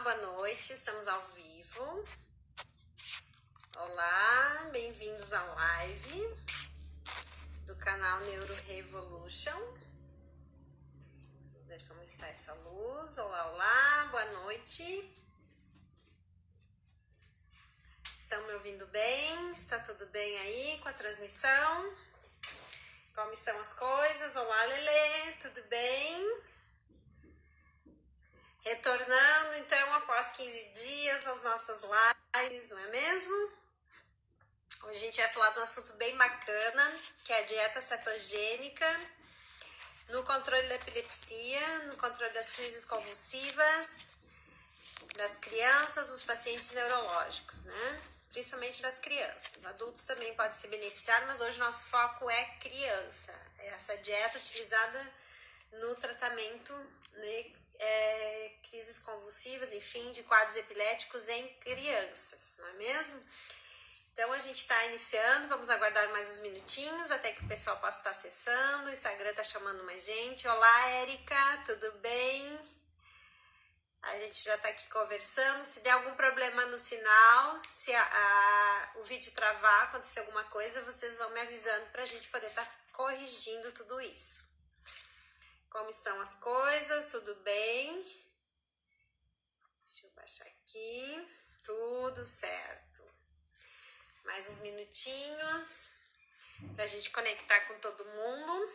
boa noite, estamos ao vivo. Olá, bem-vindos à live do canal Neuro Revolution. Vamos ver como está essa luz. Olá, olá, boa noite. Estão me ouvindo bem? Está tudo bem aí com a transmissão? Como estão as coisas? Olá, Lelê, tudo bem? Retornando, então, após 15 dias, as nossas lives, não é mesmo? Hoje a gente vai falar de um assunto bem bacana, que é a dieta cetogênica, no controle da epilepsia, no controle das crises convulsivas, das crianças, dos pacientes neurológicos, né? Principalmente das crianças. Adultos também podem se beneficiar, mas hoje nosso foco é criança. É essa dieta utilizada no tratamento de crises convulsivas, enfim, de quadros epiléticos em crianças, não é mesmo? Então a gente está iniciando, vamos aguardar mais uns minutinhos até que o pessoal possa estar acessando. O Instagram está chamando mais gente. Olá, Érica, tudo bem? A gente já está aqui conversando. Se der algum problema no sinal, se o vídeo travar, acontecer alguma coisa, vocês vão me avisando para a gente poder estar corrigindo tudo isso. Como estão as coisas? Tudo bem? Deixa eu baixar aqui. Tudo certo. Mais uns minutinhos pra gente conectar com todo mundo.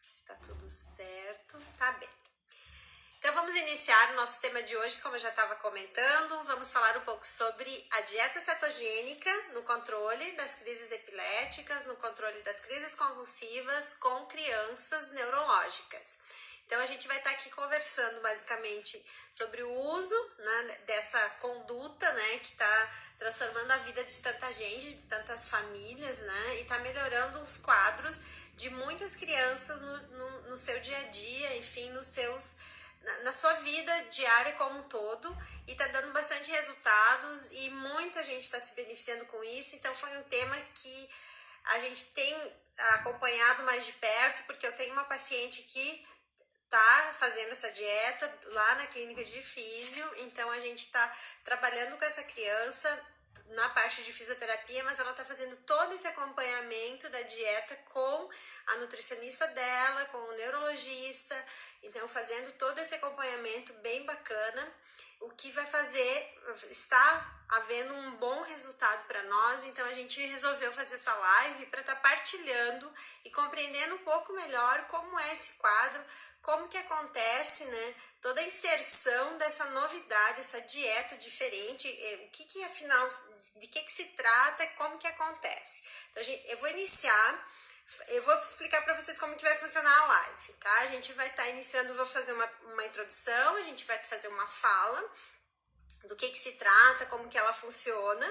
Está tudo certo. Tá bem. Então vamos iniciar o nosso tema de hoje, como eu já estava comentando. Vamos falar um pouco sobre a dieta cetogênica no controle das crises epiléticas, no controle das crises convulsivas com crianças neurológicas. Então a gente vai estar aqui conversando basicamente sobre o uso, né, dessa conduta, né, que está transformando a vida de tanta gente, de tantas famílias, né, e está melhorando os quadros de muitas crianças no seu dia a dia, enfim, na sua vida diária como um todo, e tá dando bastante resultados e muita gente está se beneficiando com isso. Então foi um tema que a gente tem acompanhado mais de perto, porque eu tenho uma paciente que tá fazendo essa dieta lá na clínica de físio, então a gente tá trabalhando com essa criança na parte de fisioterapia, mas ela tá fazendo todo esse acompanhamento da dieta com a nutricionista dela, com o neurologista, então fazendo todo esse acompanhamento bem bacana, o que vai fazer, está havendo um bom resultado para nós. Então a gente resolveu fazer essa live para estar partilhando e compreendendo um pouco melhor como é esse quadro, como que acontece, né, toda a inserção dessa novidade, essa dieta diferente, o que afinal, de que se trata, como que acontece. Então eu vou iniciar, eu vou explicar para vocês como que vai funcionar a live, tá? A gente vai estar iniciando, vou fazer uma introdução, a gente vai fazer uma fala do que se trata, como que ela funciona.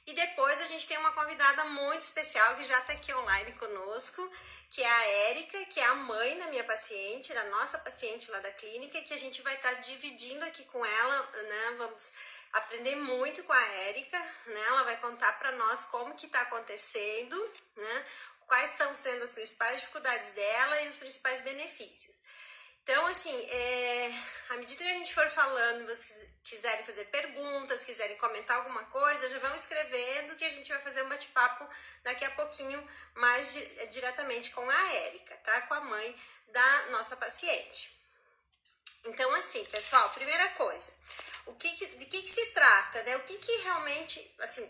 E depois a gente tem uma convidada muito especial que já está aqui online conosco, que é a Érica, que é a mãe da minha paciente, da nossa paciente lá da clínica, que a gente vai estar dividindo aqui com ela, né? Vamos aprender muito com a Érica, né? Ela vai contar para nós como que está acontecendo, né? Quais estão sendo as principais dificuldades dela e os principais benefícios. Então, assim, à medida que a gente for falando, vocês quiserem fazer perguntas, quiserem comentar alguma coisa, já vão escrevendo que a gente vai fazer um bate-papo daqui a pouquinho mais diretamente com a Érica, tá? Com a mãe da nossa paciente. Então, assim, pessoal, primeira coisa, de que se trata, né? O que realmente, assim,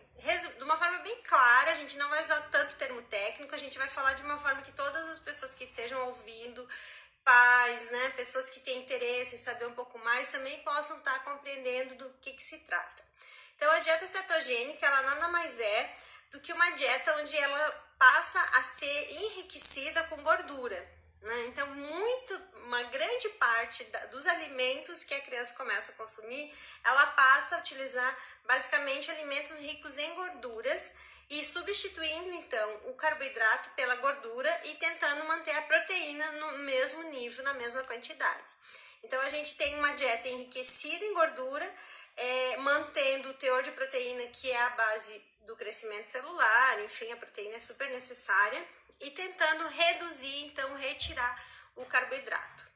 de uma forma bem clara, a gente não vai usar tanto termo técnico, a gente vai falar de uma forma que todas as pessoas que estejam ouvindo, pais, né, pessoas que têm interesse em saber um pouco mais, também possam estar compreendendo do que se trata. Então, a dieta cetogênica, ela nada mais é do que uma dieta onde ela passa a ser enriquecida com gordura, né? Então, uma grande parte dos alimentos que a criança começa a consumir, ela passa a utilizar basicamente alimentos ricos em gorduras, e substituindo então o carboidrato pela gordura e tentando manter a proteína no mesmo nível, na mesma quantidade. Então a gente tem uma dieta enriquecida em gordura, mantendo o teor de proteína, que é a base do crescimento celular, enfim, a proteína é super necessária, e tentando reduzir, então retirar o carboidrato.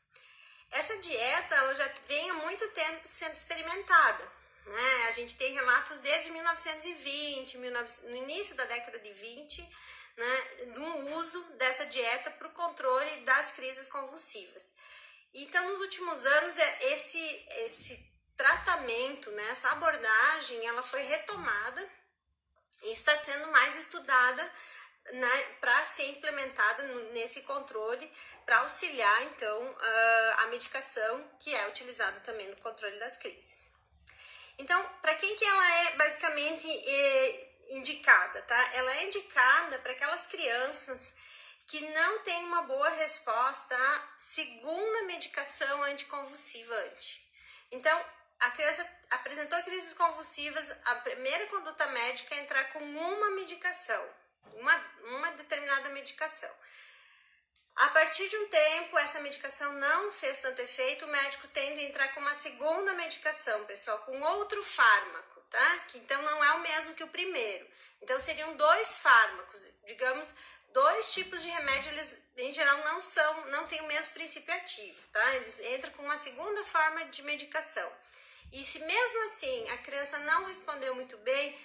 Essa dieta ela já vem há muito tempo sendo experimentada, né? A gente tem relatos desde 1920, no início da década de 20, né, do uso dessa dieta para o controle das crises convulsivas. Então, nos últimos anos, esse tratamento, né, essa abordagem, ela foi retomada e está sendo mais estudada, né, para ser implementada nesse controle, para auxiliar, então, a medicação que é utilizada também no controle das crises. Então, para quem que ela é basicamente indicada, tá? Ela é indicada para aquelas crianças que não têm uma boa resposta à segunda medicação anticonvulsiva antes. Então, a criança apresentou crises convulsivas, a primeira conduta médica é entrar com uma medicação, uma determinada medicação. A partir de um tempo, essa medicação não fez tanto efeito, o médico tende a entrar com uma segunda medicação, pessoal, com outro fármaco, tá? Que então não é o mesmo que o primeiro. Então seriam 2 fármacos, digamos, 2 tipos de remédio, eles em geral não têm o mesmo princípio ativo, tá? Eles entram com uma segunda forma de medicação. E se mesmo assim a criança não respondeu muito bem,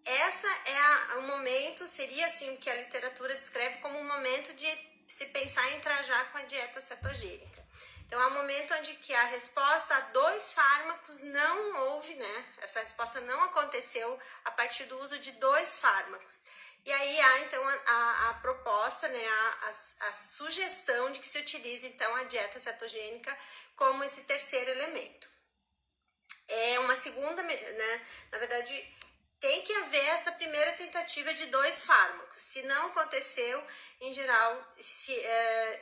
essa é o momento, seria assim o que a literatura descreve como um momento de se pensar em entrar já com a dieta cetogênica. Então é um momento onde que a resposta a 2 fármacos não houve, né? Essa resposta não aconteceu a partir do uso de 2 fármacos. E aí há então a proposta, né, a sugestão de que se utilize então a dieta cetogênica como esse terceiro elemento. É uma segunda, né, na verdade, tem que haver essa primeira tentativa de 2 fármacos. Se não aconteceu, em geral,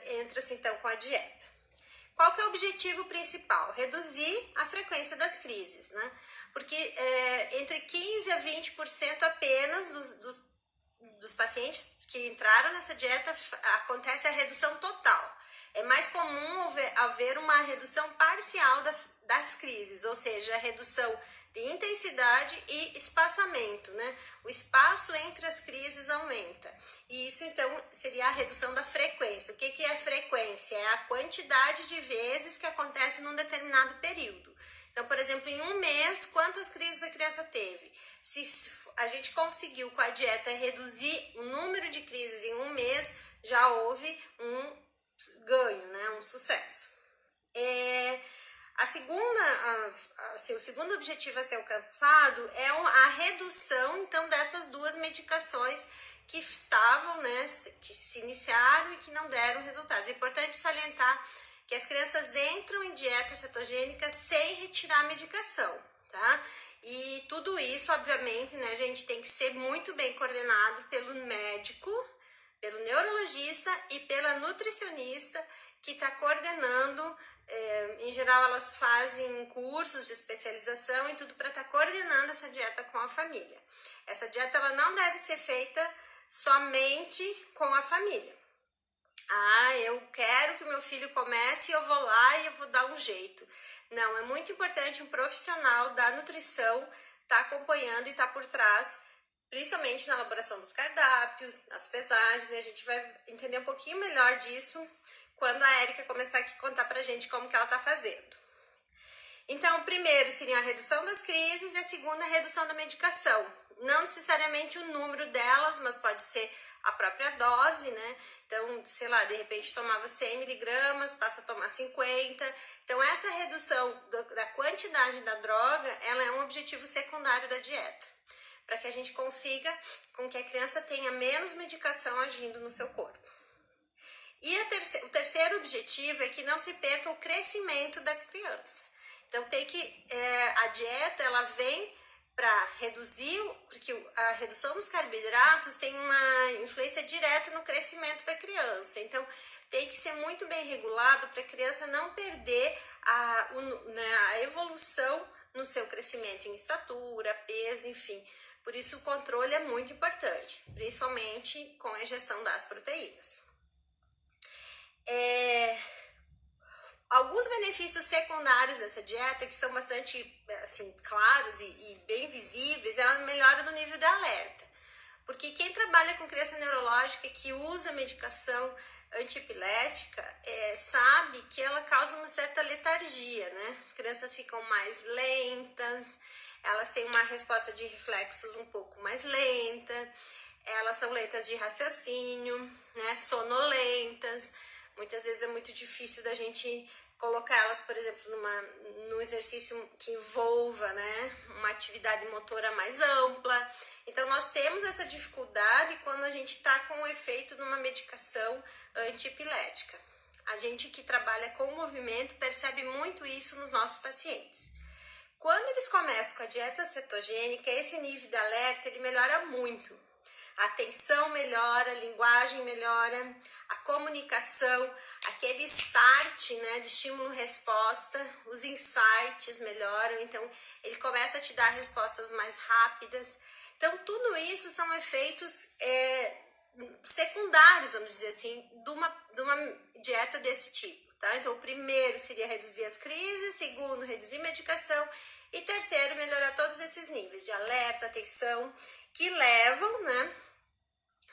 entra-se então com a dieta. Qual que é o objetivo principal? Reduzir a frequência das crises, né? Porque entre 15% a 20% apenas dos pacientes que entraram nessa dieta acontece a redução total. É mais comum haver uma redução parcial das crises, ou seja, a redução de intensidade e espaçamento, né? O espaço entre as crises aumenta. E isso, então, seria a redução da frequência. O que é frequência? É a quantidade de vezes que acontece num determinado período. Então, por exemplo, em um mês, quantas crises a criança teve? Se a gente conseguiu com a dieta reduzir o número de crises em um mês, já houve um ganho, né? Um sucesso. O segundo objetivo a ser alcançado é a redução, então, dessas 2 medicações que estavam, né, que se iniciaram e que não deram resultados. É importante salientar que as crianças entram em dieta cetogênica sem retirar a medicação, tá? E tudo isso, obviamente, né, a gente tem que ser muito bem coordenado pelo médico, pelo neurologista e pela nutricionista que está coordenando. Em geral, elas fazem cursos de especialização e tudo para estar coordenando essa dieta com a família. Essa dieta ela não deve ser feita somente com a família. Eu quero que meu filho comece e eu vou lá e eu vou dar um jeito. Não, é muito importante um profissional da nutrição estar acompanhando e estar por trás, principalmente na elaboração dos cardápios, nas pesagens, e a gente vai entender um pouquinho melhor disso quando a Érica começar aqui a contar pra gente como que ela tá fazendo. Então, o primeiro seria a redução das crises e a segunda a redução da medicação. Não necessariamente o número delas, mas pode ser a própria dose, né? Então, sei lá, de repente tomava 100 miligramas, passa a tomar 50. Então, essa redução da quantidade da droga, ela é um objetivo secundário da dieta, para que a gente consiga com que a criança tenha menos medicação agindo no seu corpo. E o terceiro objetivo é que não se perca o crescimento da criança. Então, a dieta, ela vem para reduzir, porque a redução dos carboidratos tem uma influência direta no crescimento da criança. Então, tem que ser muito bem regulado para a criança não perder a evolução no seu crescimento em estatura, peso, enfim. Por isso, o controle é muito importante, principalmente com a ingestão das proteínas. Alguns benefícios secundários dessa dieta, que são bastante assim, claros e bem visíveis, é a melhora do nível de alerta. Porque quem trabalha com criança neurológica que usa medicação antiepilética sabe que ela causa uma certa letargia, né? As crianças ficam mais lentas, elas têm uma resposta de reflexos um pouco mais lenta, elas são lentas de raciocínio, né? Sonolentas. Muitas vezes é muito difícil da gente colocar elas, por exemplo, num exercício que envolva, né, uma atividade motora mais ampla. Então, nós temos essa dificuldade quando a gente está com o efeito de uma medicação antiepilética. A gente que trabalha com movimento percebe muito isso nos nossos pacientes. Quando eles começam com a dieta cetogênica, esse nível de alerta ele melhora muito. A atenção melhora, a linguagem melhora, a comunicação, aquele start, né, de estímulo-resposta, os insights melhoram, então ele começa a te dar respostas mais rápidas. Então tudo isso são efeitos secundários, vamos dizer assim, de uma dieta desse tipo, tá? Então o primeiro seria reduzir as crises, segundo, reduzir medicação e terceiro, melhorar todos esses níveis de alerta, atenção, que levam, né,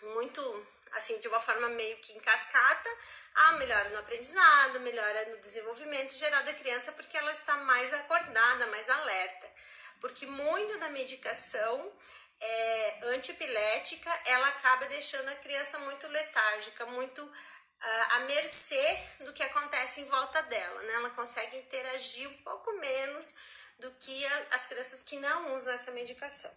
muito, assim, de uma forma meio que em cascata, a melhora no aprendizado, melhora no desenvolvimento geral da criança, porque ela está mais acordada, mais alerta. Porque muito da medicação antiepilética, ela acaba deixando a criança muito letárgica, muito à mercê do que acontece em volta dela, né? Ela consegue interagir um pouco menos do que as crianças que não usam essa medicação.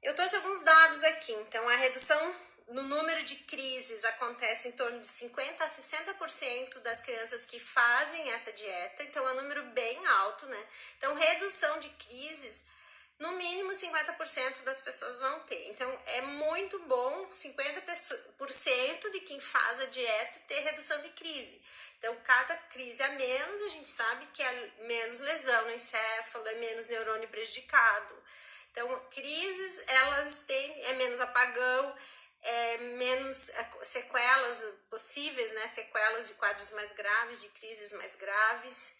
Eu trouxe alguns dados aqui. Então, a redução no número de crises acontece em torno de 50% a 60% das crianças que fazem essa dieta. Então, é um número bem alto, né? Então, redução de crises, no mínimo 50% das pessoas vão ter. Então, é muito bom 50% de quem faz a dieta ter redução de crise. Então, cada crise a menos, a gente sabe que é menos lesão no encéfalo, é menos neurônio prejudicado. Então, crises, elas têm, menos apagão, menos sequelas possíveis, né? Sequelas de quadros mais graves, de crises mais graves.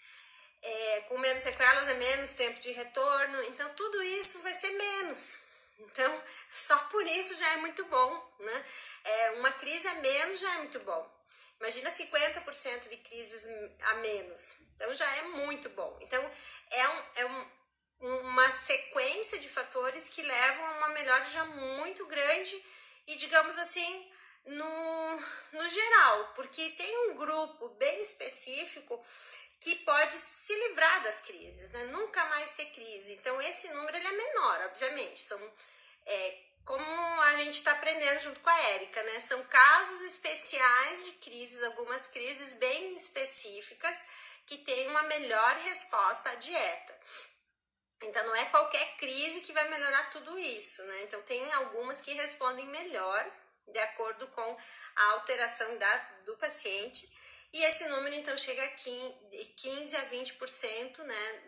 Com menos sequelas é menos tempo de retorno. Então, tudo isso vai ser menos. Então, só por isso já é muito bom, né? Uma crise a menos já é muito bom. Imagina 50% de crises a menos. Então, já é muito bom. Então, uma sequência de fatores que levam a uma melhora já muito grande e, digamos assim, no geral, porque tem um grupo bem específico que pode se livrar das crises, né? Nunca mais ter crise. Então, esse número ele é menor, obviamente. Como a gente está aprendendo junto com a Érica, né? São casos especiais de crises, algumas crises bem específicas que têm uma melhor resposta à dieta. Então, não é qualquer crise que vai melhorar tudo isso, né? Então, tem algumas que respondem melhor, de acordo com a alteração do paciente. E esse número, então, chega a 15% a 20%, né,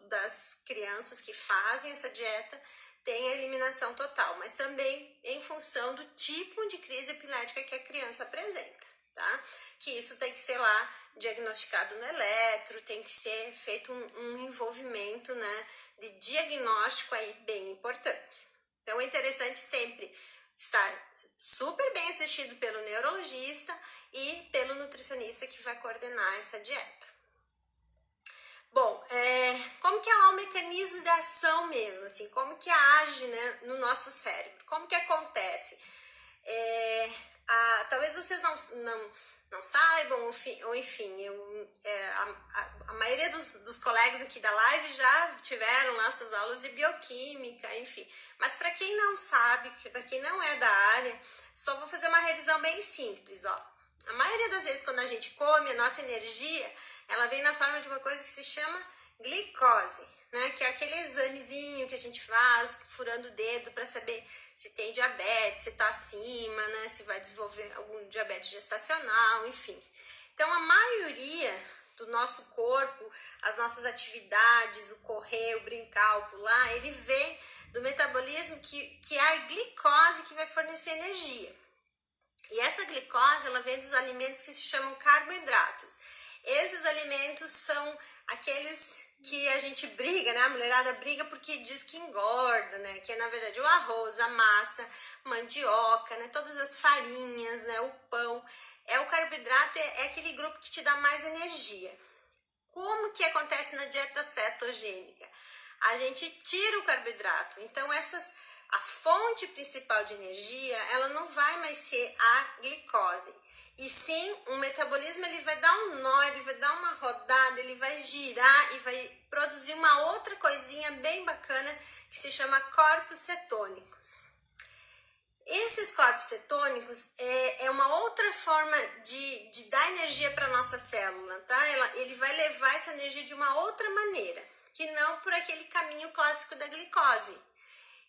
das crianças que fazem essa dieta tem a eliminação total, mas também em função do tipo de crise epilética que a criança apresenta, tá? Que isso tem que ser lá diagnosticado no eletro, tem que ser feito um envolvimento, né, de diagnóstico aí bem importante. Então, é interessante sempre estar super bem assistido pelo neurologista e pelo nutricionista que vai coordenar essa dieta. Bom, como que é o mecanismo de ação mesmo, assim, como que age, né, no nosso cérebro? Como que acontece? Talvez vocês não saibam, ou enfim, a maioria dos colegas aqui da live já tiveram lá suas aulas de bioquímica, enfim. Mas para quem não sabe, para quem não é da área, só vou fazer uma revisão bem simples, ó. A maioria das vezes quando a gente come, a nossa energia, ela vem na forma de uma coisa que se chama glicose, né? Que é aquele examezinho que a gente faz, furando o dedo para saber se tem diabetes, se está acima, né? Se vai desenvolver algum diabetes gestacional, enfim. Então, a maioria do nosso corpo, as nossas atividades, o correr, o brincar, o pular, ele vem do metabolismo que é a glicose que vai fornecer energia. E essa glicose, ela vem dos alimentos que se chamam carboidratos. Esses alimentos são aqueles que a gente briga, né? A mulherada briga porque diz que engorda, né? Que é, na verdade, o arroz, a massa, mandioca, né? Todas as farinhas, né? O pão. O carboidrato é aquele grupo que te dá mais energia. Como que acontece na dieta cetogênica? A gente tira o carboidrato. Então, a fonte principal de energia, ela não vai mais ser a glicose. E sim, o metabolismo ele vai dar um nó, ele vai dar uma rodada, ele vai girar e vai produzir uma outra coisinha bem bacana que se chama corpos cetônicos. Esses corpos cetônicos é uma outra forma de dar energia para a nossa célula, tá? Ele vai levar essa energia de uma outra maneira, que não por aquele caminho clássico da glicose.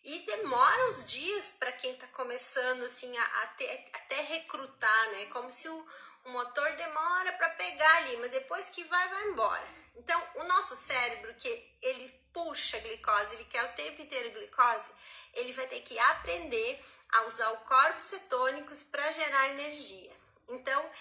E demora uns dias para quem está começando assim até recrutar, né? Como se o motor demora para pegar ali, mas depois que vai embora. Então, o nosso cérebro, que ele puxa glicose, ele quer o tempo inteiro glicose, ele vai ter que aprender a usar o corpos cetônicos para gerar energia. Então,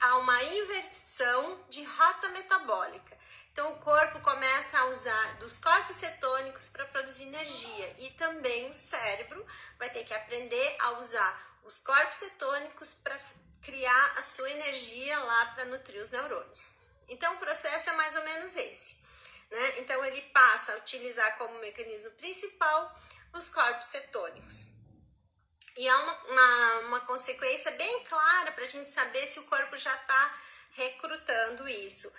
há uma inversão de rota metabólica. Então, o corpo começa a usar dos corpos cetônicos para produzir energia. E também o cérebro vai ter que aprender a usar os corpos cetônicos para criar a sua energia lá para nutrir os neurônios. Então, o processo é mais ou menos esse, né? Então, ele passa a utilizar como mecanismo principal os corpos cetônicos. E há uma consequência bem clara para a gente saber se o corpo já está recrutando isso.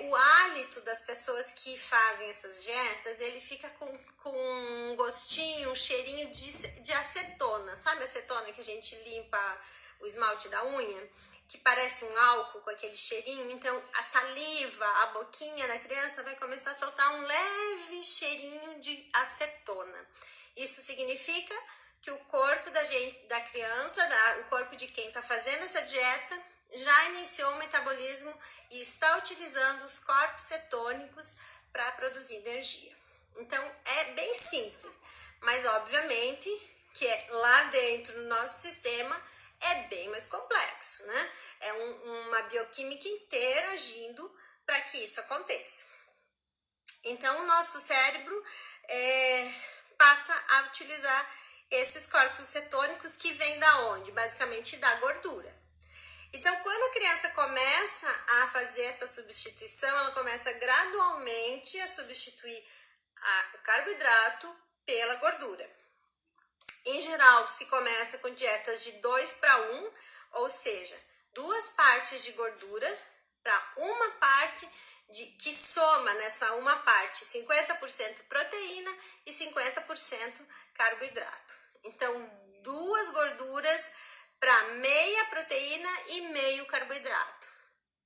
O hálito das pessoas que fazem essas dietas, ele fica com um gostinho, um cheirinho de acetona. Sabe a acetona que a gente limpa o esmalte da unha? Que parece um álcool com aquele cheirinho. Então, a saliva, a boquinha da criança vai começar a soltar um leve cheirinho de acetona. Isso significa que o corpo da criança, o corpo de quem está fazendo essa dieta, já iniciou o metabolismo e está utilizando os corpos cetônicos para produzir energia. Então, é bem simples, mas obviamente que lá dentro do nosso sistema é bem mais complexo, né? É uma bioquímica inteira agindo para que isso aconteça. Então, o nosso cérebro passa a utilizar esses corpos cetônicos que vêm da onde? Basicamente da gordura. Então, quando a criança começa a fazer essa substituição, ela começa gradualmente a substituir o carboidrato pela gordura. Em geral, se começa com dietas de 2:1, ou seja, 2 partes de gordura para uma parte que soma nessa uma parte 50% proteína e 50% carboidrato. Então, 2 gorduras para meia proteína e meio carboidrato.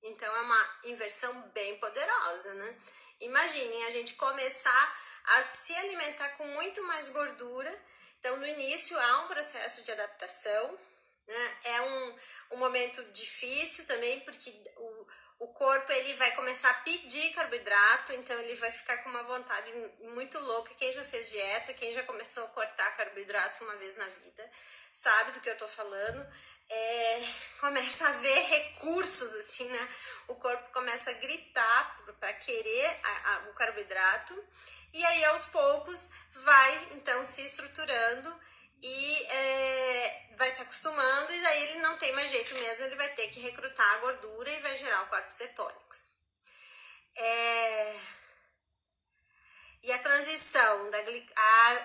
Então, é uma inversão bem poderosa, né? Imaginem a gente começar a se alimentar com muito mais gordura. Então, no início, há um processo de adaptação, né? É um momento difícil também, porque o corpo ele vai começar a pedir carboidrato, então ele vai ficar com uma vontade muito louca. Quem já fez dieta, quem já começou a cortar carboidrato uma vez na vida, sabe do que eu tô falando. Começa a ver recursos, assim, né? O corpo começa a gritar para querer o carboidrato, e aí aos poucos vai então se estruturando e vai se acostumando, e daí ele não tem mais jeito mesmo, ele vai ter que recrutar a gordura e vai gerar os corpos cetônicos. E a transição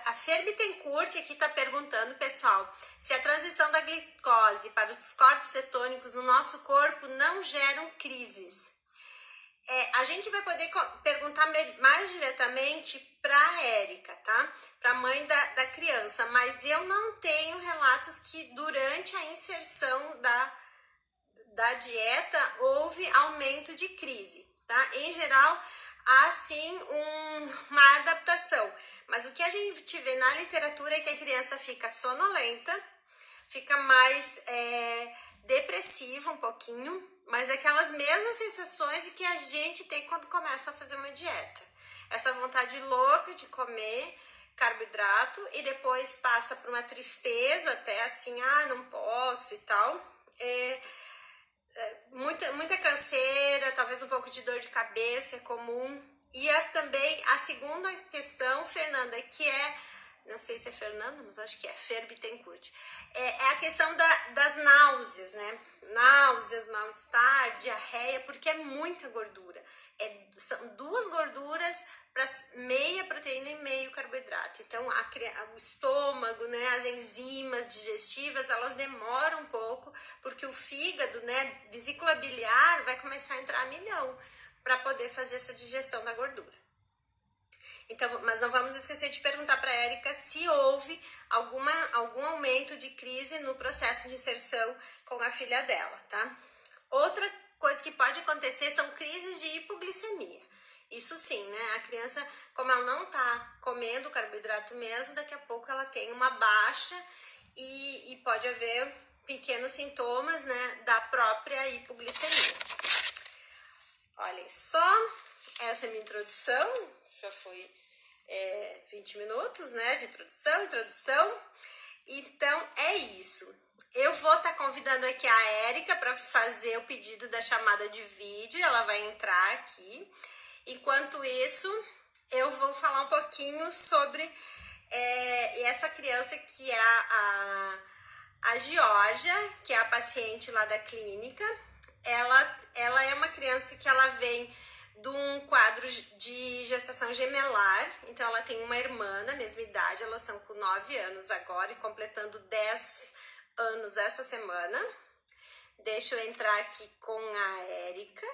a Fer Bittencourt aqui está perguntando, pessoal, se a transição da glicose para os corpos cetônicos no nosso corpo não geram crises. A gente vai poder perguntar mais diretamente para a Érica, tá? Para a mãe da criança, mas eu não tenho relatos que durante a inserção da dieta houve aumento de crise, tá? Em geral, há sim uma adaptação, mas o que a gente vê na literatura é que a criança fica sonolenta, fica mais depressiva um pouquinho, mas aquelas mesmas sensações que a gente tem quando começa a fazer uma dieta. Essa vontade louca de comer carboidrato e depois passa por uma tristeza até assim, não posso e tal. Muita canseira, talvez um pouco de dor de cabeça é comum. E também a segunda questão, Fernanda, que é, não sei se é Fernanda, mas acho que é Fer Bittencourt, é a questão das náuseas, né? Náuseas, mal-estar, diarreia, porque é muita gordura. São 2 gorduras para meia proteína e meio carboidrato. Então, o estômago, né, as enzimas digestivas, elas demoram um pouco, porque o fígado, né, vesícula biliar, vai começar a entrar a milhão para poder fazer essa digestão da gordura. Então, mas não vamos esquecer de perguntar para a Érica se houve algum aumento de crise no processo de inserção com a filha dela, tá? Outra coisa que pode acontecer são crises de hipoglicemia. Isso sim, né? A criança, como ela não tá comendo carboidrato mesmo, daqui a pouco ela tem uma baixa e pode haver pequenos sintomas, né, da própria hipoglicemia. Olhem só, essa é a minha introdução, já foi 20 minutos, né, de introdução. Então, é isso. Eu vou estar convidando aqui a Érica para fazer o pedido da chamada de vídeo, ela vai entrar aqui. Enquanto isso, eu vou falar um pouquinho sobre essa criança que é a Georgia, que é a paciente lá da clínica. Ela é uma criança que ela vem de um quadro de gestação gemelar, então ela tem uma irmã na mesma idade, elas estão com 9 anos agora e completando 10 anos essa semana. Deixa eu entrar aqui com a Érica.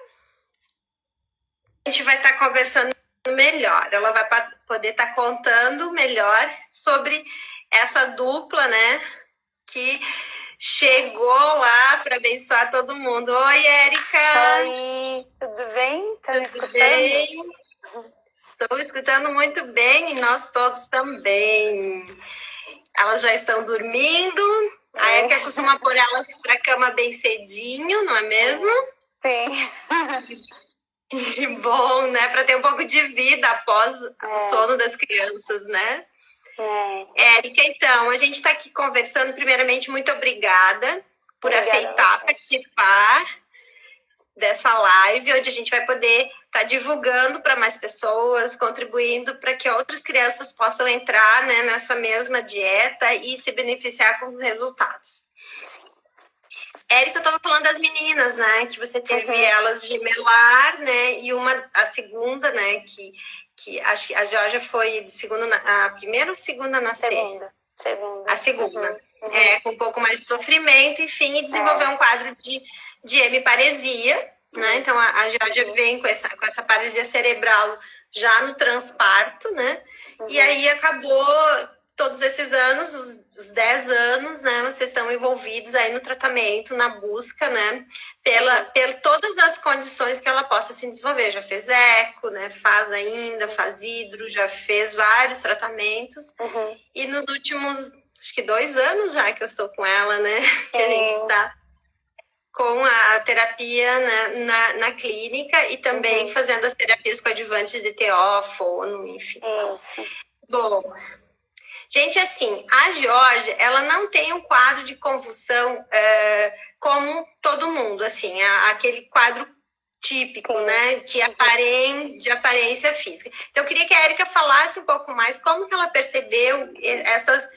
A gente vai estar conversando melhor, ela vai poder estar contando melhor sobre essa dupla, né, que chegou lá para abençoar todo mundo. Oi, Érica! Oi, tudo bem? Tá me escutando? Bem? Estou escutando muito bem e nós todos também. Elas já estão dormindo. A Érica costuma pôr elas para a cama bem cedinho, não é mesmo? Sim. Que bom, né? Para ter um pouco de vida após o sono das crianças, né? Érica, então, a gente está aqui conversando. Primeiramente, muito obrigada por aceitar participar dessa live, onde a gente vai poder estar divulgando para mais pessoas, contribuindo para que outras crianças possam entrar, né, nessa mesma dieta e se beneficiar com os resultados. Érica, eu estava falando das meninas, né, que você teve elas gemelar, né, e a segunda, né, que acho que a Georgia foi de a primeira ou segunda a nascer? Segunda. A segunda. Com um pouco mais de sofrimento, enfim, e desenvolveu um quadro de hemiparesia, né? Então, a Georgia vem com essa paresia cerebral já no transparto, né? E aí acabou todos esses anos, os 10 anos, né? Vocês estão envolvidos aí no tratamento, na busca, né? Pela todas as condições que ela possa se desenvolver. Já fez eco, né? Faz hidro, já fez vários tratamentos. E nos últimos, acho que 2 anos já que eu estou com ela, né? Que a gente está com a terapia na clínica e também fazendo as terapias coadjuvantes de TO, fono, enfim. Bom, gente, assim, a Georgia, ela não tem um quadro de convulsão como todo mundo, assim, aquele quadro típico, né, de aparência física. Então, eu queria que a Érica falasse um pouco mais como que ela percebeu essas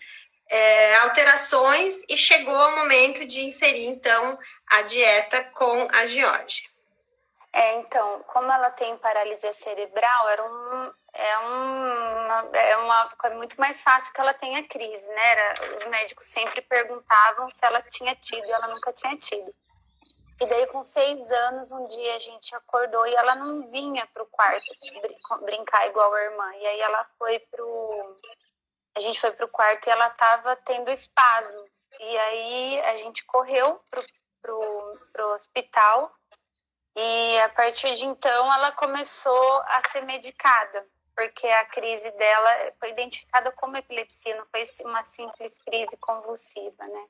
alterações e chegou ao momento de inserir, então, a dieta com a Georgia. Então, como ela tem paralisia cerebral, é uma coisa muito mais fácil que ela tenha crise, né? Os médicos sempre perguntavam se ela tinha tido e ela nunca tinha tido. E daí, com 6 anos, um dia a gente acordou e ela não vinha para o quarto brincar igual a irmã. E aí a gente foi para o quarto e ela estava tendo espasmos. E aí a gente correu pro hospital. E a partir de então ela começou a ser medicada, porque a crise dela foi identificada como epilepsia, não foi uma simples crise convulsiva, né?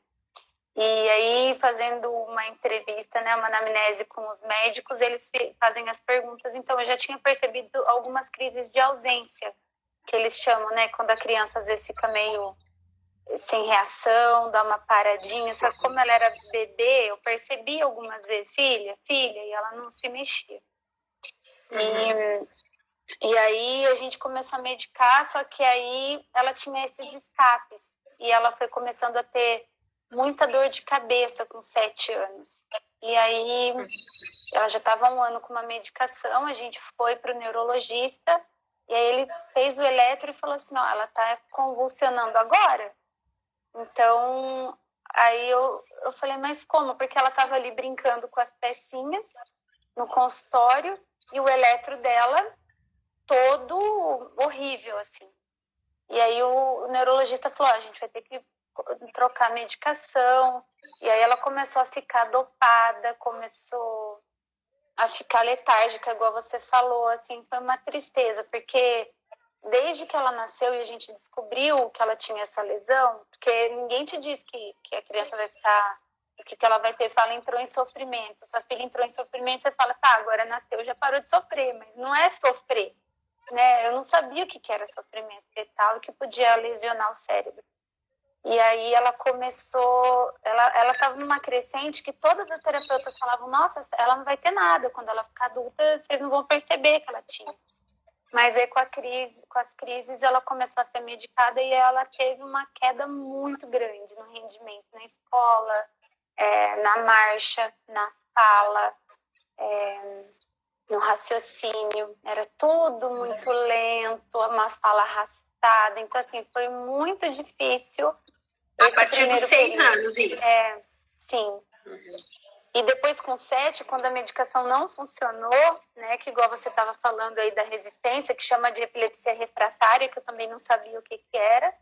E aí, fazendo uma entrevista, né, uma anamnese com os médicos, eles fazem as perguntas. Então, eu já tinha percebido algumas crises de ausência, que eles chamam, né, quando a criança às vezes fica meio sem reação, dá uma paradinha. Só que como ela era bebê, eu percebi algumas vezes, filha, e ela não se mexia. E aí a gente começou a medicar, só que aí ela tinha esses escapes. E ela foi começando a ter muita dor de cabeça com 7 anos. E aí ela já estava 1 ano com uma medicação, a gente foi para o neurologista, e aí ele fez o eletro e falou assim, ó, ela está convulsionando agora. Então, aí eu falei, mas como? Porque ela estava ali brincando com as pecinhas no consultório, e o eletro dela todo horrível, assim. E aí o neurologista falou, a gente vai ter que trocar medicação. E aí ela começou a ficar dopada, começou a ficar letárgica, igual você falou, assim, foi uma tristeza, porque desde que ela nasceu e a gente descobriu que ela tinha essa lesão, porque ninguém te diz que a criança vai ficar, o que ela vai ter, fala, entrou em sofrimento, sua filha entrou em sofrimento, você fala, tá, agora nasceu, já parou de sofrer, mas não é sofrer, né? Eu não sabia o que era sofrimento fetal e que podia lesionar o cérebro. E aí ela começou, ela estava numa crescente que todas as terapeutas falavam, nossa, ela não vai ter nada, quando ela ficar adulta, vocês não vão perceber que ela tinha. Mas aí com as crises, ela começou a ser medicada e ela teve uma queda muito grande no rendimento, na escola, na marcha, na fala, no raciocínio. Era tudo muito lento, uma fala arrastada. Então, assim, foi muito difícil. A partir de 6 anos, isso? Sim. E depois com 7, quando a medicação não funcionou, né, que igual você estava falando aí da resistência, que chama de epilepsia refratária, que eu também não sabia o que era,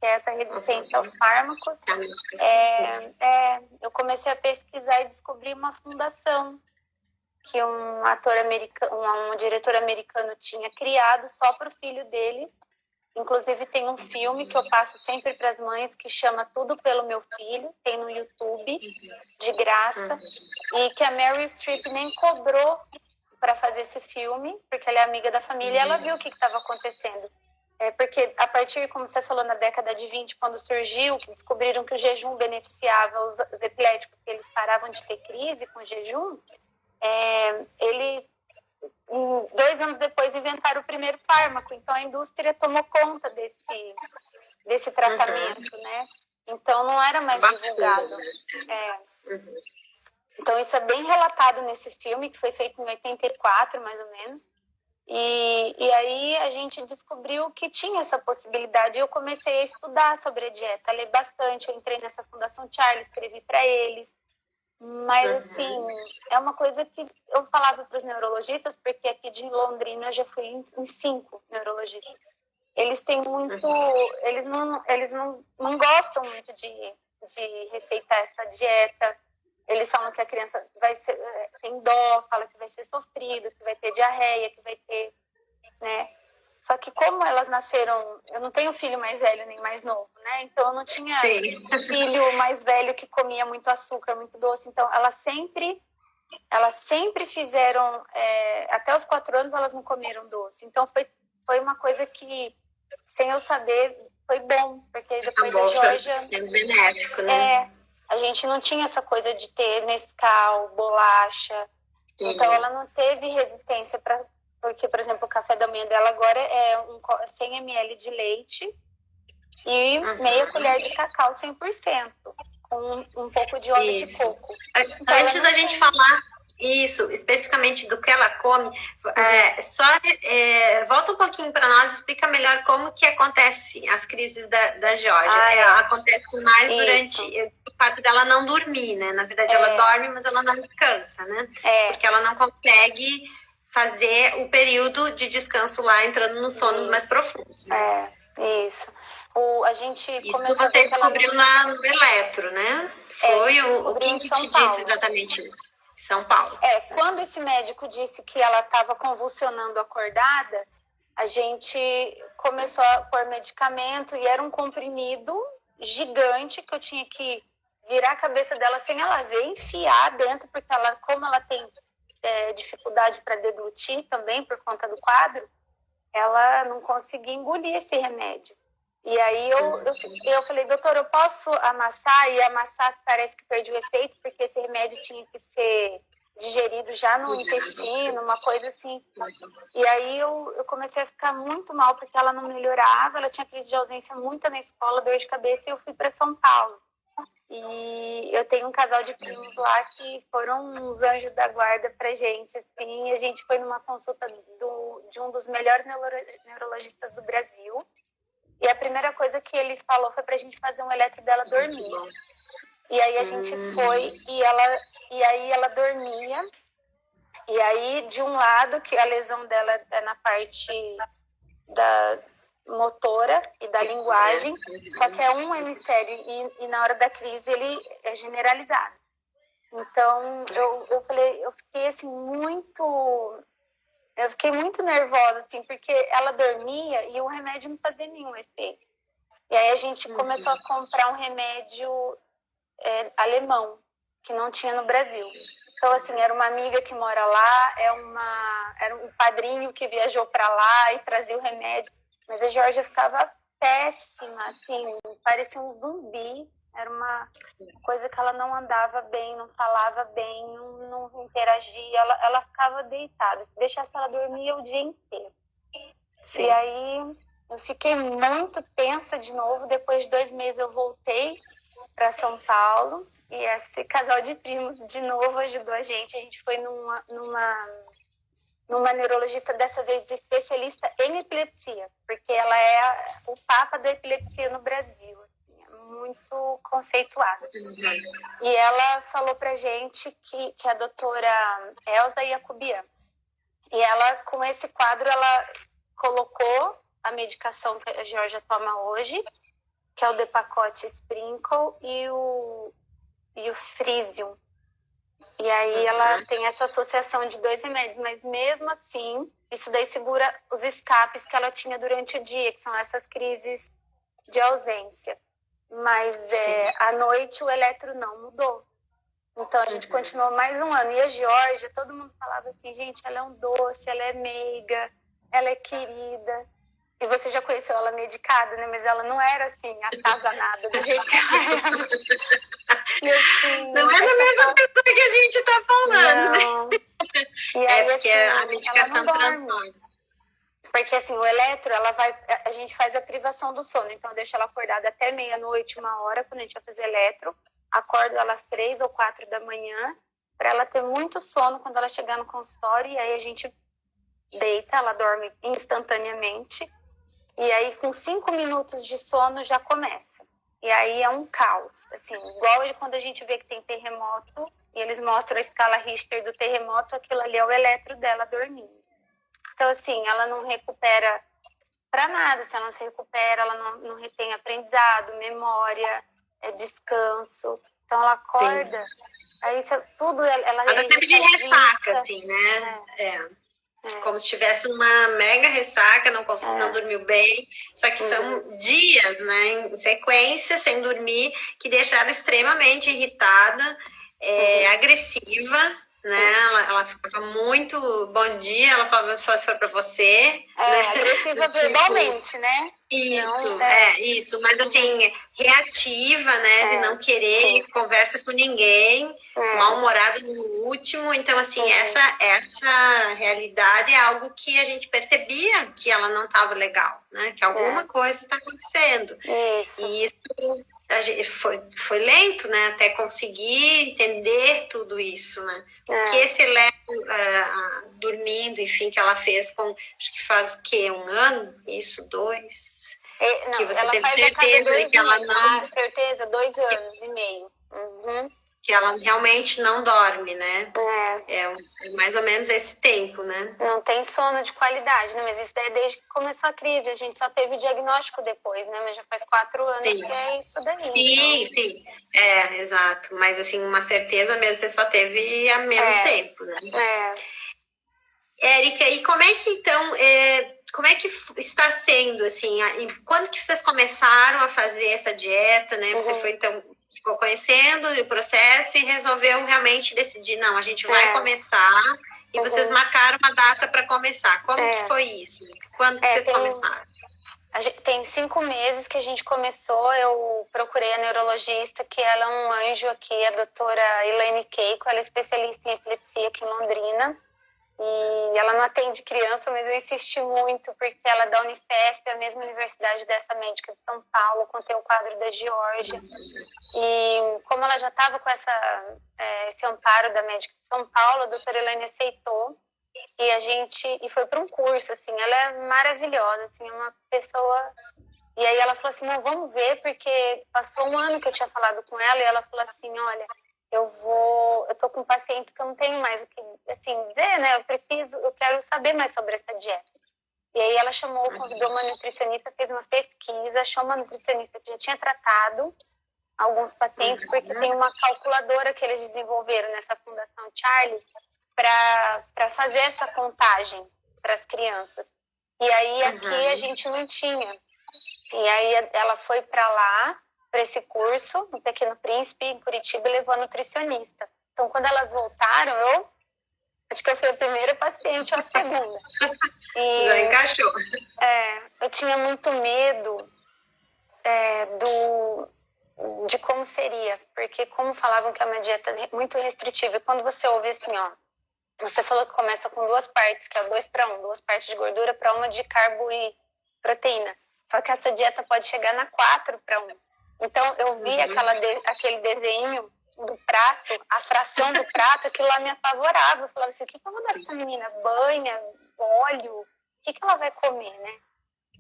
que é essa resistência aos fármacos, eu comecei a pesquisar e descobri uma fundação que um ator americano, um diretor americano tinha criado só para o filho dele. Inclusive tem um filme que eu passo sempre para as mães que chama Tudo pelo Meu Filho, tem no YouTube, de graça, e que a Meryl Streep nem cobrou para fazer esse filme, porque ela é amiga da família e ela viu o que estava acontecendo. Porque a partir, como você falou, na década de 20, quando surgiu, que descobriram que o jejum beneficiava os epiléticos, que eles paravam de ter crise com o jejum, eles 2 anos depois inventaram o primeiro fármaco, então a indústria tomou conta desse tratamento, né? Então não era mais divulgado. Então isso é bem relatado nesse filme, que foi feito em 84, mais ou menos. E aí a gente descobriu que tinha essa possibilidade. Eu comecei a estudar sobre a dieta, a ler bastante. Eu entrei nessa Fundação Charlie, escrevi para eles. Mas, assim, é uma coisa que eu falava para os neurologistas, porque aqui de Londrina eu já fui em 5 neurologistas. Eles têm muito... Eles não gostam muito de receitar essa dieta. Eles falam que a criança tem dó, fala que vai ser sofrido, que vai ter diarreia, que vai ter... né? Só que como elas nasceram... Eu não tenho filho mais velho nem mais novo, né? Então eu não tinha filho mais velho que comia muito açúcar, muito doce. Então elas sempre fizeram... até os 4 anos elas não comeram doce. Então foi uma coisa que, sem eu saber, foi bom. Porque depois a Georgia... sendo benéfico, né? A gente não tinha essa coisa de ter Nescau, bolacha. Então ela não teve resistência para... Porque, por exemplo, o café da manhã dela agora é 100 ml de leite e meia colher de cacau 100%, com um pouco de óleo de coco. Então, antes da gente falar isso, especificamente do que ela come, volta um pouquinho para nós, explica melhor como que acontece as crises da Georgia. Acontece mais durante o fato dela não dormir, né? Na verdade, ela dorme, mas ela não descansa, né? Porque ela não consegue fazer o período de descanso lá, entrando nos sonos mais profundos. Né? Isso. A gente isso você descobriu no eletro, né? Foi o que te disse exatamente isso? São Paulo. Quando esse médico disse que ela estava convulsionando acordada, a gente começou a pôr medicamento e era um comprimido gigante que eu tinha que virar a cabeça dela sem ela ver, enfiar dentro, porque como ela tem dificuldade para deglutir também por conta do quadro, ela não conseguia engolir esse remédio. E aí eu falei, doutor, eu posso amassar? E amassar parece que perdeu o efeito, porque esse remédio tinha que ser digerido já no intestino, uma coisa assim. E aí eu comecei a ficar muito mal, porque ela não melhorava, ela tinha crise de ausência muita na escola, dor de cabeça, e eu fui para São Paulo. E eu tenho um casal de primos lá que foram uns anjos da guarda pra gente, assim, a gente foi numa consulta de um dos melhores neurologistas do Brasil, e a primeira coisa que ele falou foi pra gente fazer um eletro dela dormir. E aí a gente foi, e aí ela dormia, e aí de um lado, que a lesão dela é na parte da motora e da linguagem, só que é um hemisfério e na hora da crise ele é generalizado. Então eu fiquei assim eu fiquei muito nervosa assim, porque ela dormia e o remédio não fazia nenhum efeito. E aí a gente começou a comprar um remédio alemão que não tinha no Brasil. Então assim, era uma amiga que mora lá, era um padrinho que viajou para lá e trazia o remédio. Mas a Georgia ficava péssima, assim, parecia um zumbi. Era uma coisa que ela não andava bem, não falava bem, não interagia. Ela ficava deitada. Se deixasse ela dormir o dia inteiro. Sim. E aí eu fiquei muito tensa de novo. Depois de 2 meses eu voltei para São Paulo. E esse casal de primos de novo ajudou a gente. A gente foi numa neurologista, dessa vez especialista em epilepsia, porque ela é o papa da epilepsia no Brasil, assim, é muito conceituada. E ela falou pra gente que a doutora Elza Jacobian, e ela, com esse quadro, ela colocou a medicação que a Georgia toma hoje, que é o Depakote Sprinkle e o Frisium. E aí ela tem essa associação de 2 remédios, mas mesmo assim, isso daí segura os escapes que ela tinha durante o dia, que são essas crises de ausência. Mas à noite o eletro não mudou. Então a gente continuou mais um ano. E a Georgia, todo mundo falava assim, gente, ela é um doce, ela é meiga, ela é querida. E você já conheceu ela medicada, né? Mas ela não era assim, atazanada do jeito que ela era. Assim, não é da mesma pessoa que a gente tá falando, não. Né? E aí, porque assim, a medicação transforma. Porque assim, o eletro, a gente faz a privação do sono. Então eu deixo ela acordada até meia-noite, 1h, quando a gente vai fazer eletro. Acordo ela às 3 ou 4 da manhã, para ela ter muito sono quando ela chegar no consultório. E aí a gente deita, ela dorme instantaneamente. E aí, com 5 minutos de sono, já começa. E aí é um caos. Assim, igual quando a gente vê que tem terremoto, e eles mostram a escala Richter do terremoto, aquilo ali é o eletro dela dormindo. Então, assim, ela não recupera para nada. Se ela não se recupera, ela não retém aprendizado, memória, descanso. Então, ela acorda, aí isso, tudo ela tá sempre de ressaca, assim, né? Como se tivesse uma mega ressaca, não dormiu bem. Só que são dias, né, em sequência, sem dormir, que deixa ela extremamente irritada, agressiva, né? Ela ficava muito bom dia, ela falava só se for para você. Né? Agressiva verbalmente, né? Isso, isso, mas assim, reativa, né, de não querer conversa com ninguém, mal-humorada no último. Então, assim, essa realidade é algo que a gente percebia que ela não estava legal, né, que alguma coisa está acontecendo. Isso. E isso foi lento, né, até conseguir entender tudo isso, né, que esse eletro dormindo, enfim, que ela fez acho que faz o quê? 1 ano? Isso, 2? Não, que você ela teve faz certeza que ela não... certeza, 2 anos e meio. Que ela realmente não dorme, né? É mais ou menos esse tempo, né? Não tem sono de qualidade, né? Mas isso daí é desde que começou a crise. A gente só teve o diagnóstico depois, né? Mas já faz 4 anos que é isso daí. Sim, então... sim. Exato. Mas, assim, uma certeza mesmo você só teve há menos tempo, né? Érica, e como é que, então... Como é que está sendo, assim, quando que vocês começaram a fazer essa dieta, né? Você foi, então, ficou conhecendo o processo e resolveu realmente decidir, não, a gente vai começar, e vocês marcaram uma data para começar. Como que foi isso? Quando que vocês começaram? Tem 5 meses que a gente começou, eu procurei a neurologista, que ela é um anjo aqui, a doutora Elaine Keiko, ela é especialista em epilepsia aqui em Londrina. E ela não atende criança, mas eu insisti muito, porque ela é da Unifesp, a mesma universidade dessa médica de São Paulo, contei o quadro da Geórgia. E como ela já estava com esse amparo da médica de São Paulo, a doutora Elaine aceitou. E foi para um curso, assim, ela é maravilhosa, assim, é uma pessoa... E aí ela falou assim, não, vamos ver, porque passou um ano que eu tinha falado com ela, e ela falou assim, olha, eu tô com pacientes que eu não tenho mais o que, assim, dizer, né, eu quero saber mais sobre essa dieta. E aí ela convidou uma nutricionista, fez uma pesquisa, achou uma nutricionista que já tinha tratado alguns pacientes, porque tem uma calculadora que eles desenvolveram nessa Fundação Charlie, para fazer essa contagem para as crianças. E aí aqui a gente não tinha. E aí ela foi para lá, para esse curso, no Pequeno Príncipe, em Curitiba, e levou a nutricionista. Então, quando elas voltaram, acho que eu fui a primeira paciente ou a segunda. E, já encaixou. Eu tinha muito medo de como seria, porque como falavam que é uma dieta muito restritiva, e quando você ouve assim, você falou que começa com 2 partes, que é o 2-1, 2 partes de gordura para 1 de carbo e proteína. Só que essa dieta pode chegar na 4-1. Então, eu vi aquele desenho do prato, a fração do prato, aquilo lá me apavorava. Eu falava assim, o que eu vou dar pra essa menina? Banha, óleo? O que ela vai comer, né?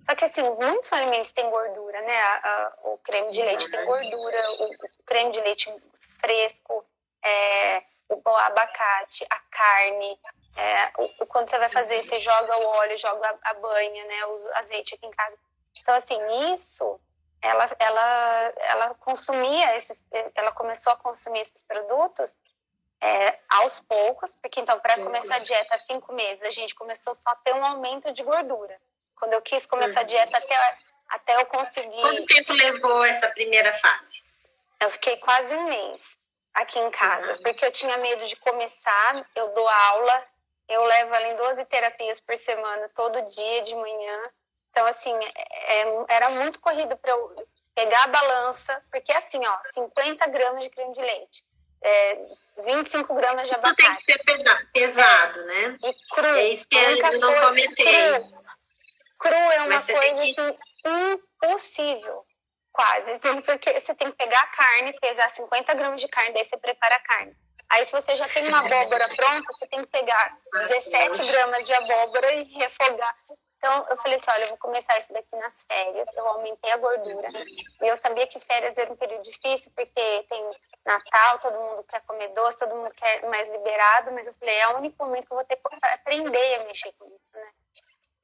Só que, assim, muitos alimentos têm gordura, né? O creme de leite tem gordura, o creme de leite fresco, o abacate, a carne. Quando você vai fazer, você joga o óleo, joga a banha, né? O azeite aqui em casa. Então, assim, isso, ela consumia ela começou a consumir esses produtos aos poucos, porque então, para começar a dieta há 5 meses, a gente começou só a ter um aumento de gordura. Quando eu quis começar a dieta, até eu conseguir... Quanto tempo levou essa primeira fase? Eu fiquei quase 1 mês aqui em casa, porque eu tinha medo de começar, eu dou aula, eu levo ela em 12 terapias por semana, todo dia de manhã. Então, assim, era muito corrido para eu pegar a balança, porque assim, 50 gramas de creme de leite, 25 gramas de abacate. Tudo tem que ser pesado, né? E cru. É isso que eu não comentei. Cru é uma coisa assim, impossível, quase, assim, porque você tem que pegar a carne, pesar 50 gramas de carne, daí você prepara a carne. Aí, se você já tem uma abóbora pronta, você tem que pegar 17 gramas de abóbora e refogar. Então, eu falei assim, olha, eu vou começar isso daqui nas férias, eu aumentei a gordura. E eu sabia que férias era um período difícil, porque tem Natal, todo mundo quer comer doce, todo mundo quer mais liberado, mas eu falei, é o único momento que eu vou ter que aprender a mexer com isso, né?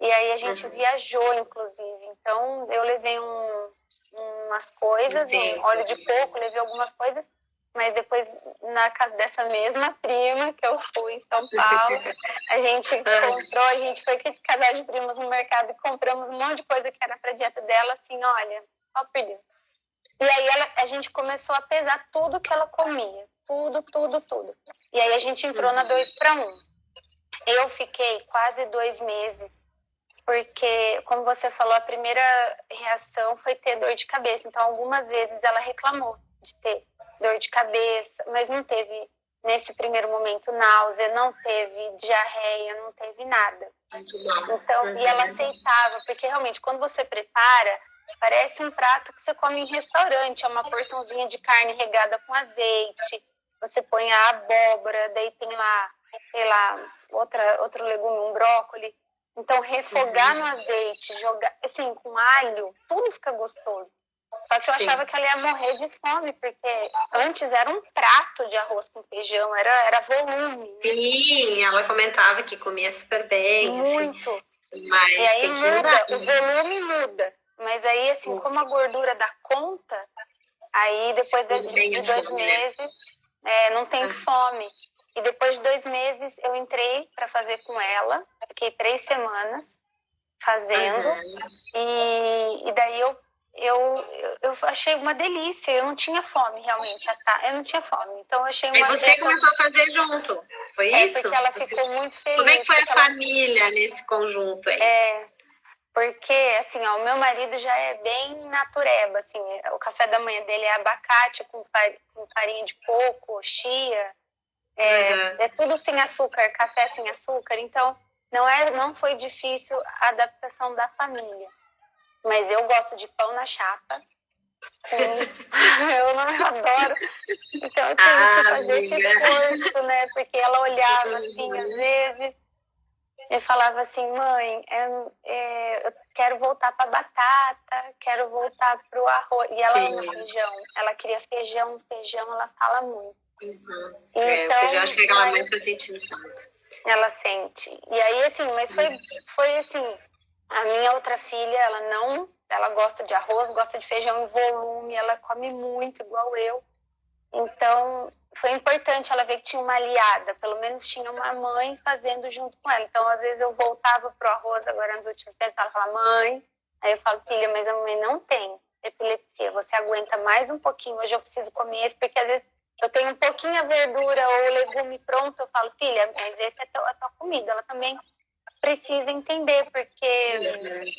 E aí a gente viajou, inclusive. Então, eu levei umas coisas, um óleo de coco, levei algumas coisas, mas depois, na casa dessa mesma prima que eu fui em São Paulo, a gente foi com esse casal de primos no mercado e compramos um monte de coisa que era pra dieta dela, assim, olha, só perdeu. E aí a gente começou a pesar tudo que ela comia, tudo. E aí a gente entrou na 2-1. Eu fiquei quase 2 meses, porque, como você falou, a primeira reação foi ter dor de cabeça. Então, algumas vezes ela reclamou de ter dor de cabeça, mas não teve, nesse primeiro momento, náusea, não teve diarreia, não teve nada. Então, e ela aceitava, porque realmente, quando você prepara, parece um prato que você come em restaurante, é uma porçãozinha de carne regada com azeite, você põe a abóbora, daí tem lá, sei lá, outro legume, um brócolis. Então, refogar no azeite, jogar, assim, com alho, tudo fica gostoso. Só que eu achava que ela ia morrer de fome, porque antes era um prato de arroz com feijão, era volume. Né? Sim, ela comentava que comia super bem. Muito. Assim, mas e aí tem que muda, mudar. O volume muda. Mas aí, assim, como a gordura dá conta, aí depois de 2 meses, não tem fome. E depois de 2 meses, eu entrei para fazer com ela, fiquei 3 semanas fazendo, e daí eu achei uma delícia, eu não tinha fome realmente, eu não tinha fome, então eu achei uma... E você começou a fazer junto, foi isso? Porque ela ficou muito feliz. Como é que foi a família nesse conjunto aí? Porque, assim, ó, o meu marido já é bem natureba, assim, o café da manhã dele é abacate com farinha de coco, chia, é tudo sem açúcar, café sem açúcar, então não foi difícil a adaptação da família. Mas eu gosto de pão na chapa, eu não adoro, então eu tive que fazer esse esforço, né, porque ela olhava assim, às vezes, e falava assim, mãe, eu quero voltar para batata, quero voltar para o arroz. E ela ama feijão, ela queria feijão, ela fala muito. Então, feijão, acho que é aquela mãe que eu senti tanto. Ela sente. E aí, assim, mas foi assim, a minha outra filha, ela gosta de arroz, gosta de feijão em volume, ela come muito, igual eu. Então, foi importante ela ver que tinha uma aliada, pelo menos tinha uma mãe fazendo junto com ela. Então, às vezes eu voltava pro arroz, agora nos últimos tempos, ela fala, mãe, aí eu falo, filha, mas a mãe não tem epilepsia, você aguenta mais um pouquinho, hoje eu preciso comer esse, porque às vezes eu tenho um pouquinho a verdura ou o legume pronto, eu falo, filha, mas esse é a tua comida, ela também precisa entender, porque...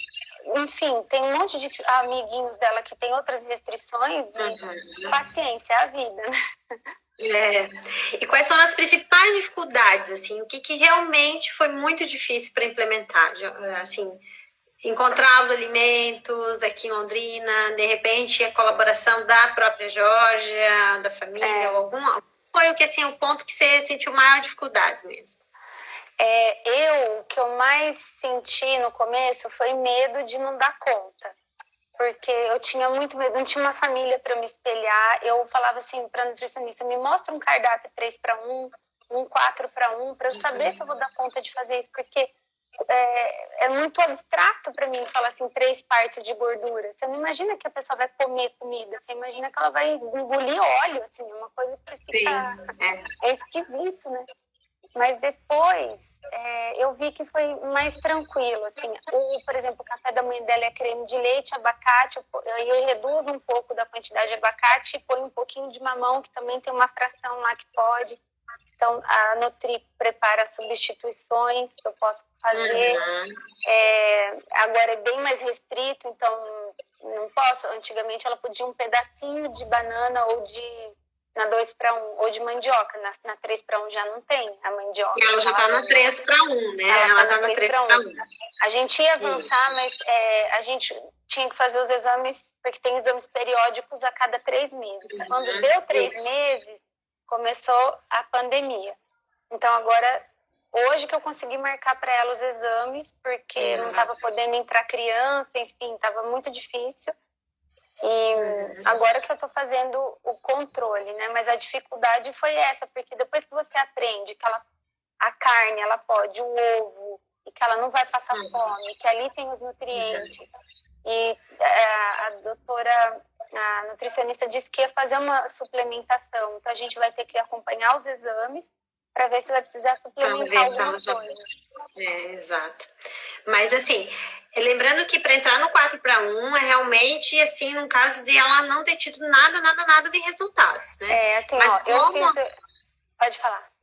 Enfim, tem um monte de amiguinhos dela que tem outras restrições e paciência, é a vida, né? E quais são as principais dificuldades, assim, o que realmente foi muito difícil para implementar, assim, encontrar os alimentos aqui em Londrina, de repente a colaboração da própria Georgia, da família, ou foi o que, assim, o ponto que você sentiu maior dificuldade mesmo? O que eu mais senti no começo foi medo de não dar conta, porque eu tinha muito medo, não tinha uma família para me espelhar. Eu falava assim para a nutricionista, me mostra um cardápio 3-1, um 4-1, para eu saber se eu vou dar conta de fazer isso, porque é muito abstrato para mim falar assim, 3 partes de gordura. Você não imagina que a pessoa vai comer comida, você imagina que ela vai engolir óleo, assim, uma coisa que fica... É esquisito, né? Mas depois eu vi que foi mais tranquilo, assim, por exemplo, o café da manhã dela é creme de leite, abacate, eu reduzo um pouco da quantidade de abacate e ponho um pouquinho de mamão, que também tem uma fração lá que pode. Então, a Nutri prepara substituições que eu posso fazer. Agora é bem mais restrito, então não posso. Antigamente ela podia um pedacinho de banana ou na 2-1, ou de mandioca. Na 3-1 já não tem a mandioca. E ela já tá na 3-1, né? Ela tá na 3-1. A gente ia avançar, mas a gente tinha que fazer os exames, porque tem exames periódicos a cada 3 meses. Quando deu 3 meses, começou a pandemia. Então, agora, hoje que eu consegui marcar para ela os exames, porque não estava podendo entrar criança, enfim, estava muito difícil. E agora que eu estou fazendo o controle, né? Mas a dificuldade foi essa, porque depois que você aprende que a carne, ela pode, o ovo, e que ela não vai passar fome, que ali tem os nutrientes. E a doutora, a nutricionista disse que ia fazer uma suplementação. Então, a gente vai ter que acompanhar os exames para ver se vai precisar suplementar alguma coisa. Exato. Mas, assim, lembrando que para entrar no 4-1 é realmente, assim, um caso de ela não ter tido nada de resultados, né? Assim, mas Pode falar.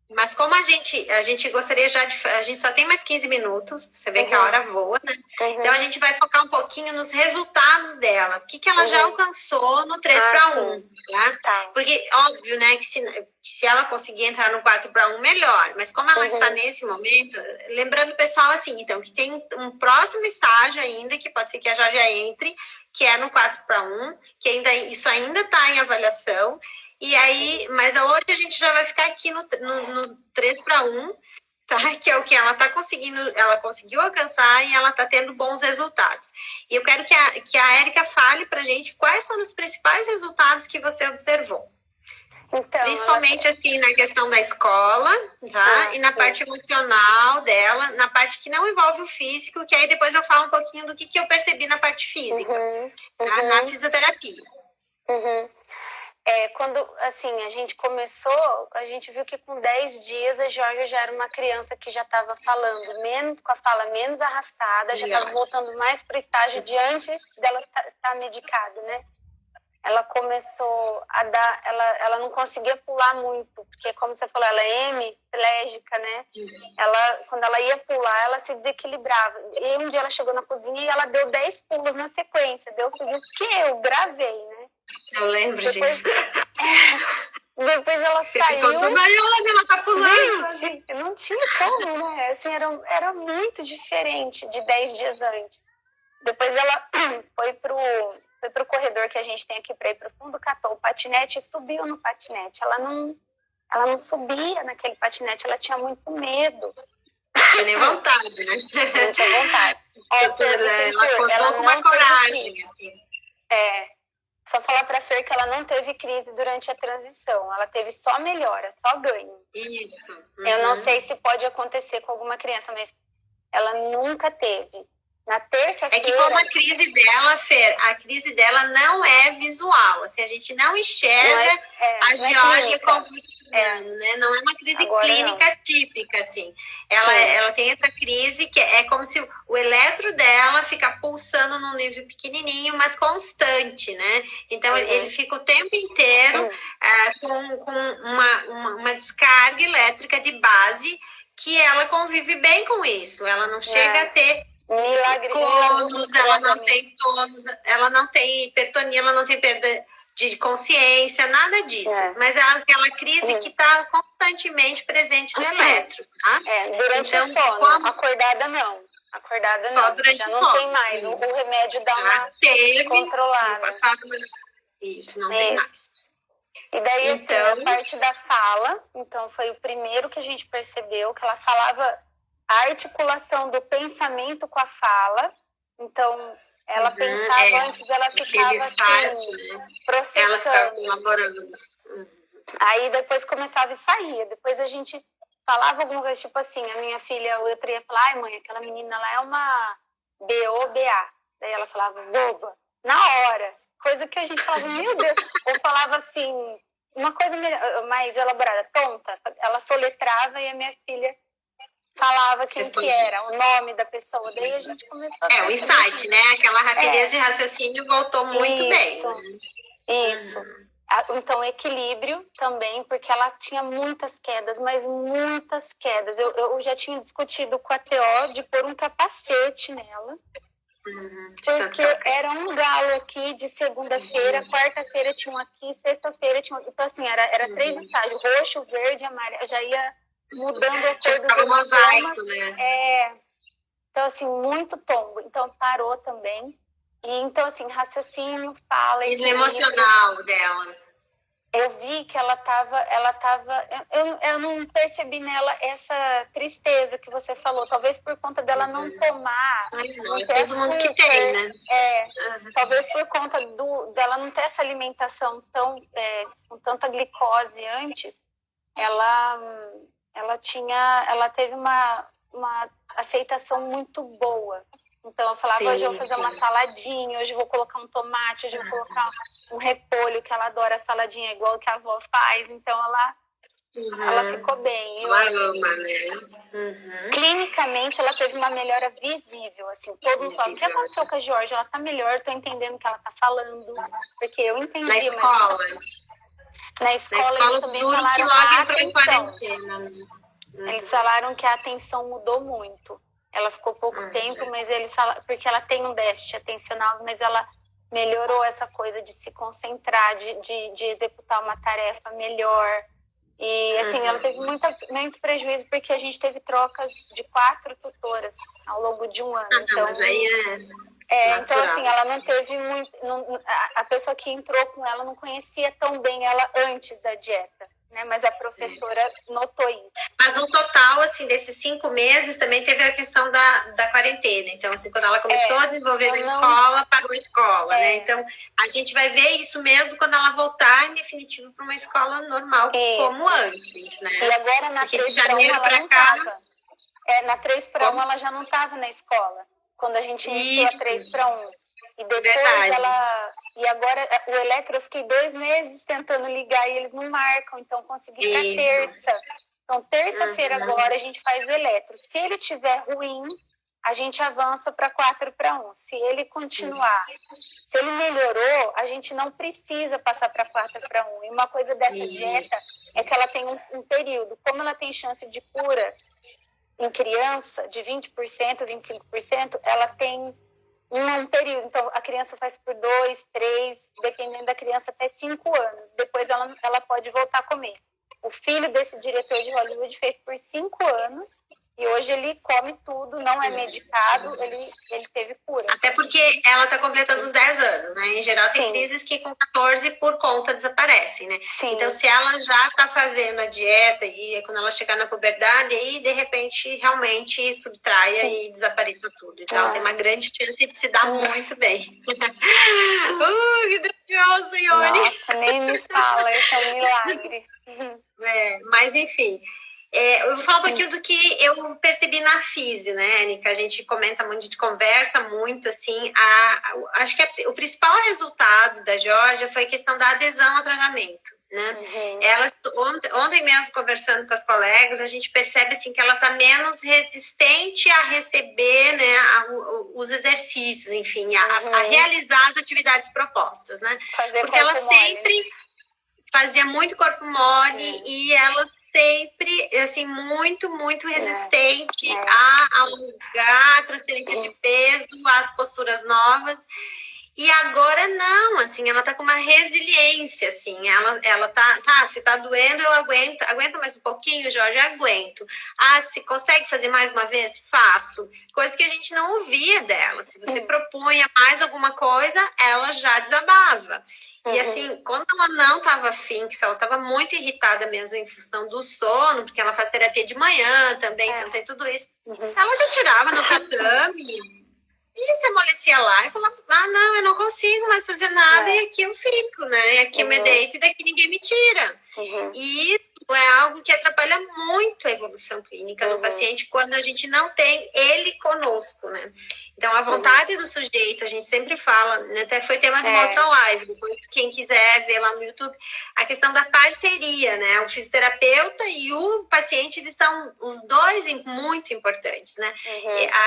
Mas como a gente gostaria já de... A gente só tem mais 15 minutos, você vê que a hora voa, né? Então, a gente vai focar um pouquinho nos resultados dela. O que ela já alcançou no 3-1, tá? Porque, óbvio, né, que se ela conseguir entrar no 4-1, melhor. Mas como ela está nesse momento... Lembrando, pessoal, assim, então, que tem um próximo estágio ainda, que pode ser que a Georgia entre, que é no 4-1, que isso ainda está em avaliação. E aí, mas hoje a gente já vai ficar aqui no 3-1, tá? Que é o que ela tá conseguindo, ela conseguiu alcançar e ela tá tendo bons resultados. E eu quero que a Érica fale pra gente quais são os principais resultados que você observou. Então, principalmente assim na questão da escola, tá? E na parte emocional dela, na parte que não envolve o físico, que aí depois eu falo um pouquinho do que eu percebi na parte física, tá? Na fisioterapia. Quando, assim, a gente começou, a gente viu que com 10 dias a Georgia já era uma criança que já estava falando com a fala menos arrastada, já estava voltando mais para o estágio de antes dela estar medicada, né? ela começou a dar, ela não conseguia pular muito, porque como você falou, ela é hemiplégica, né? Quando ela ia pular, ela se desequilibrava. E um dia ela chegou na cozinha e ela deu 10 pulos na sequência. Deu o quê? Eu gravei, né? Eu lembro disso. Depois ela Você saiu. ficou toda olhando, ela tá pulando. Gente, não tinha como, né? Assim, era muito diferente de 10 dias antes. Depois ela foi pro corredor que a gente tem aqui para ir pro fundo, catou o patinete e subiu no patinete. Ela não subia naquele patinete, ela tinha muito medo. Não tinha nem vontade, né? Não tinha vontade. Ela acordou com uma coragem, assim. Só falar pra Fer que ela não teve crise durante a transição. Ela teve só melhora, só ganho. Isso. Eu não sei se pode acontecer com alguma criança, mas ela nunca teve. Na terça-feira... É que como a crise dela, Fer, a crise dela não é visual. Assim, a gente não enxerga a Georgia convulsionando, né? Não é uma crise Agora clínica não. típica, assim. Ela tem essa crise que é como se o eletro dela fica pulsando num nível pequenininho, mas constante, né? Então, ele fica o tempo inteiro com uma descarga elétrica de base que ela convive bem com isso. Ela não chega a ter... ela não tem tônus, ela não tem hipertonia, ela não tem perda de consciência, nada disso. Mas é aquela crise que está constantemente presente no eletro, tá? Durante o sono, acordada não. Acordada só não. Durante já o não sono. tem mais. O remédio dá uma teve, controlada. No passado, isso, não tem mais. E daí, assim, a parte da fala, então foi o primeiro que a gente percebeu, que ela falava a articulação do pensamento com a fala. Então, ela pensava antes, ela ficava assim, processando. Ela ficava elaborando. Aí depois começava e saía. Depois a gente falava alguma coisa, tipo assim, a minha filha, eu ia falar, ai mãe, aquela menina lá é uma B.O.B.A. Daí ela falava, boba, na hora. Coisa que a gente falava, meu Deus. Ou falava assim, uma coisa mais elaborada, tonta. Ela soletrava e a minha filha falava quem que era, o nome da pessoa. Daí a gente começou a... o insight, né? Aquela rapidez de raciocínio voltou muito bem. Isso. Então, equilíbrio também, porque ela tinha muitas quedas, mas muitas quedas. Eu já tinha discutido com a TO de pôr um capacete nela, porque era um galo aqui de segunda-feira, quarta-feira tinha um aqui, sexta-feira tinha um... Então, assim, era 3 estágios, roxo, verde, amarelo, já ia mudando a cor dos mosaico, né? Então, assim, muito tombo. Então, parou também. E, então, assim, raciocínio, fala... E emocional dela. Eu vi que ela tava eu não percebi nela essa tristeza que você falou. Talvez por conta dela não tomar... Não é todo mundo que tem, né? Talvez por conta dela não ter essa alimentação com tanta glicose antes, ela teve uma aceitação muito boa. Então, eu falava, hoje eu vou fazer uma saladinha, hoje eu vou colocar um tomate, hoje eu vou colocar um repolho, que ela adora saladinha igual que a avó faz. Então, ela ficou bem. Ela ama, né? Clinicamente, ela teve uma melhora visível. Assim, todo mundo fala, o que aconteceu com a Georgia? Ela tá melhor, eu tô entendendo o que ela tá falando. Porque eu entendi. Na escola? Na escola eles também falaram que logo entrou em quarentena. Eles falaram que a atenção mudou muito. Ela ficou pouco tempo, mas eles falaram, porque ela tem um déficit atencional, mas ela melhorou essa coisa de se concentrar, de executar uma tarefa melhor. E, assim, ela teve muito prejuízo, porque a gente teve trocas de 4 tutoras ao longo de um ano. Então, mas aí então, assim, ela não teve muito... a pessoa que entrou com ela não conhecia tão bem ela antes da dieta, né? Mas a professora notou isso. Mas no total, assim, desses 5 meses, também teve a questão da quarentena. Então, assim, quando ela começou a desenvolver na escola, parou a escola, né? Então, a gente vai ver isso mesmo quando ela voltar, em definitivo, para uma escola normal, como antes, né? E agora, na 3 para 1, ela não estava. Na 3 para 1, ela já não estava na escola. Quando a gente iniciou a 3 para 1. E depois E agora, o eletro, eu fiquei 2 meses tentando ligar e eles não marcam. Então, consegui para terça. Então, terça-feira agora a gente faz o eletro. Se ele tiver ruim, a gente avança para 4:1. Se ele continuar, se ele melhorou, a gente não precisa passar para 4:1. E uma coisa dessa dieta é que ela tem um período. Como ela tem chance de cura em criança de 20%, 25%, ela tem um período. Então, a criança faz por 2, 3, dependendo da criança, até 5 anos. Depois ela pode voltar a comer. O filho desse diretor de Hollywood fez por 5 anos e hoje ele come tudo, não é medicado, ele teve cura. Até porque ela está completando os 10 anos, né? Em geral tem crises que com 14 por conta desaparecem, né? Sim. Então se ela já está fazendo a dieta e quando ela chegar na puberdade, aí de repente realmente subtraia e desapareça tudo. Então ela tem uma grande chance de se dar muito bem. Que delicioso, Ione! Nossa, nem me fala, esse é um milagre. Mas enfim, eu vou falar um pouquinho do que eu percebi na físio, né, Anica? A gente comenta muito, a gente conversa muito, assim, acho que o principal resultado da Georgia foi a questão da adesão ao tratamento, né? Ela, ontem mesmo, conversando com as colegas, a gente percebe, assim, que ela tá menos resistente a receber, né, os exercícios, enfim, a realizar as atividades propostas, né? Porque ela sempre fazia muito corpo mole e ela sempre, assim, muito resistente a alongar, a transferência de peso, às posturas novas. E agora não, assim, ela tá com uma resiliência, assim, ela tá, se tá doendo, eu aguento mais um pouquinho, Jorge, aguento. Se consegue fazer mais uma vez? Faço. Coisa que a gente não ouvia dela. Se você propunha mais alguma coisa, ela já desabava. E assim, quando ela não estava afim, que ela estava muito irritada mesmo em função do sono, porque ela faz terapia de manhã também, então tem tudo isso. Ela se tirava no tatame e se amolecia lá e falava, não, eu não consigo mais fazer nada e aqui eu fico, né? E aqui eu me deito e daqui ninguém me tira. E isso é algo que atrapalha muito a evolução clínica no paciente quando a gente não tem ele conosco, né? Então, a vontade do sujeito, a gente sempre fala, né, até foi tema de uma outra live, depois quem quiser ver lá no YouTube, a questão da parceria, né? O fisioterapeuta e o paciente, eles são os dois muito importantes, né?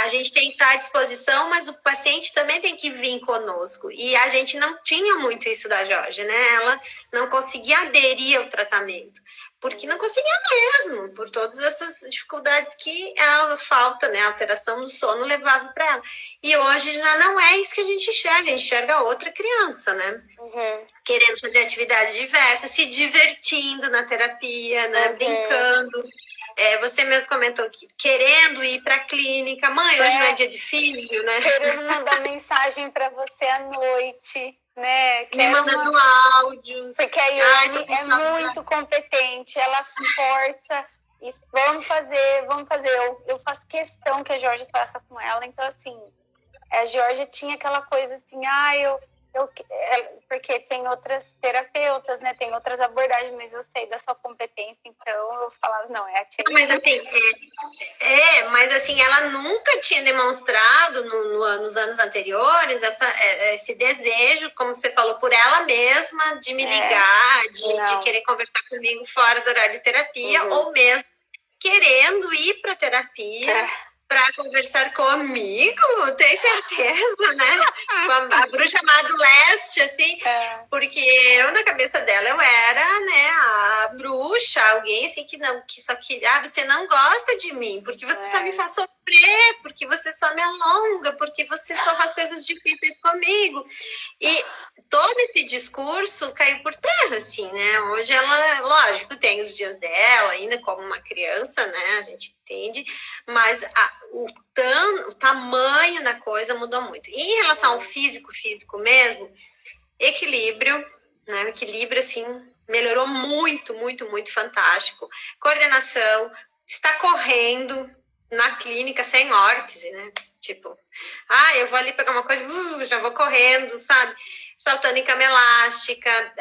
A gente tem que estar à disposição, mas o paciente também tem que vir conosco. E a gente não tinha muito isso da Jorge, né? Ela não conseguia aderir ao tratamento. Porque não conseguia mesmo, por todas essas dificuldades que a falta, né, a alteração do sono levava para ela. E hoje já não é isso que a gente enxerga outra criança, né? Querendo fazer atividades diversas, se divertindo na terapia, né, brincando. Você mesmo comentou que querendo ir para a clínica, mãe, hoje não é dia de filho, né? Querendo mandar mensagem para você à noite. Né? Me mandando áudios. Porque a Ione é muito competente, ela força e vamos fazer. Eu faço questão que a Georgia faça com ela. Então, assim, a Georgia tinha aquela coisa assim, porque tem outras terapeutas, né? Tem outras abordagens, mas eu sei da sua competência, então eu falava, não, é a tia. Mas assim, ela nunca tinha demonstrado nos anos anteriores esse desejo, como você falou, por ela mesma, de me ligar, de querer conversar comigo fora do horário de terapia, ou mesmo querendo ir para terapia. Para conversar comigo, tem certeza, né? A bruxa má do leste, assim, porque eu, na cabeça dela, eu era, né, a bruxa, alguém assim que só que, você não gosta de mim, porque você só me faz sofrer, porque você só me alonga, porque você só faz coisas difíceis comigo. E todo esse discurso caiu por terra, assim, né? Hoje ela, lógico, tem os dias dela, ainda como uma criança, né? A gente entende, mas o tamanho da coisa mudou muito. E em relação ao físico mesmo, equilíbrio, né? O equilíbrio, assim, melhorou muito, fantástico. Coordenação, está correndo na clínica sem órtese, né? Tipo, eu vou ali pegar uma coisa, já vou correndo, sabe? Saltando em cama elástica,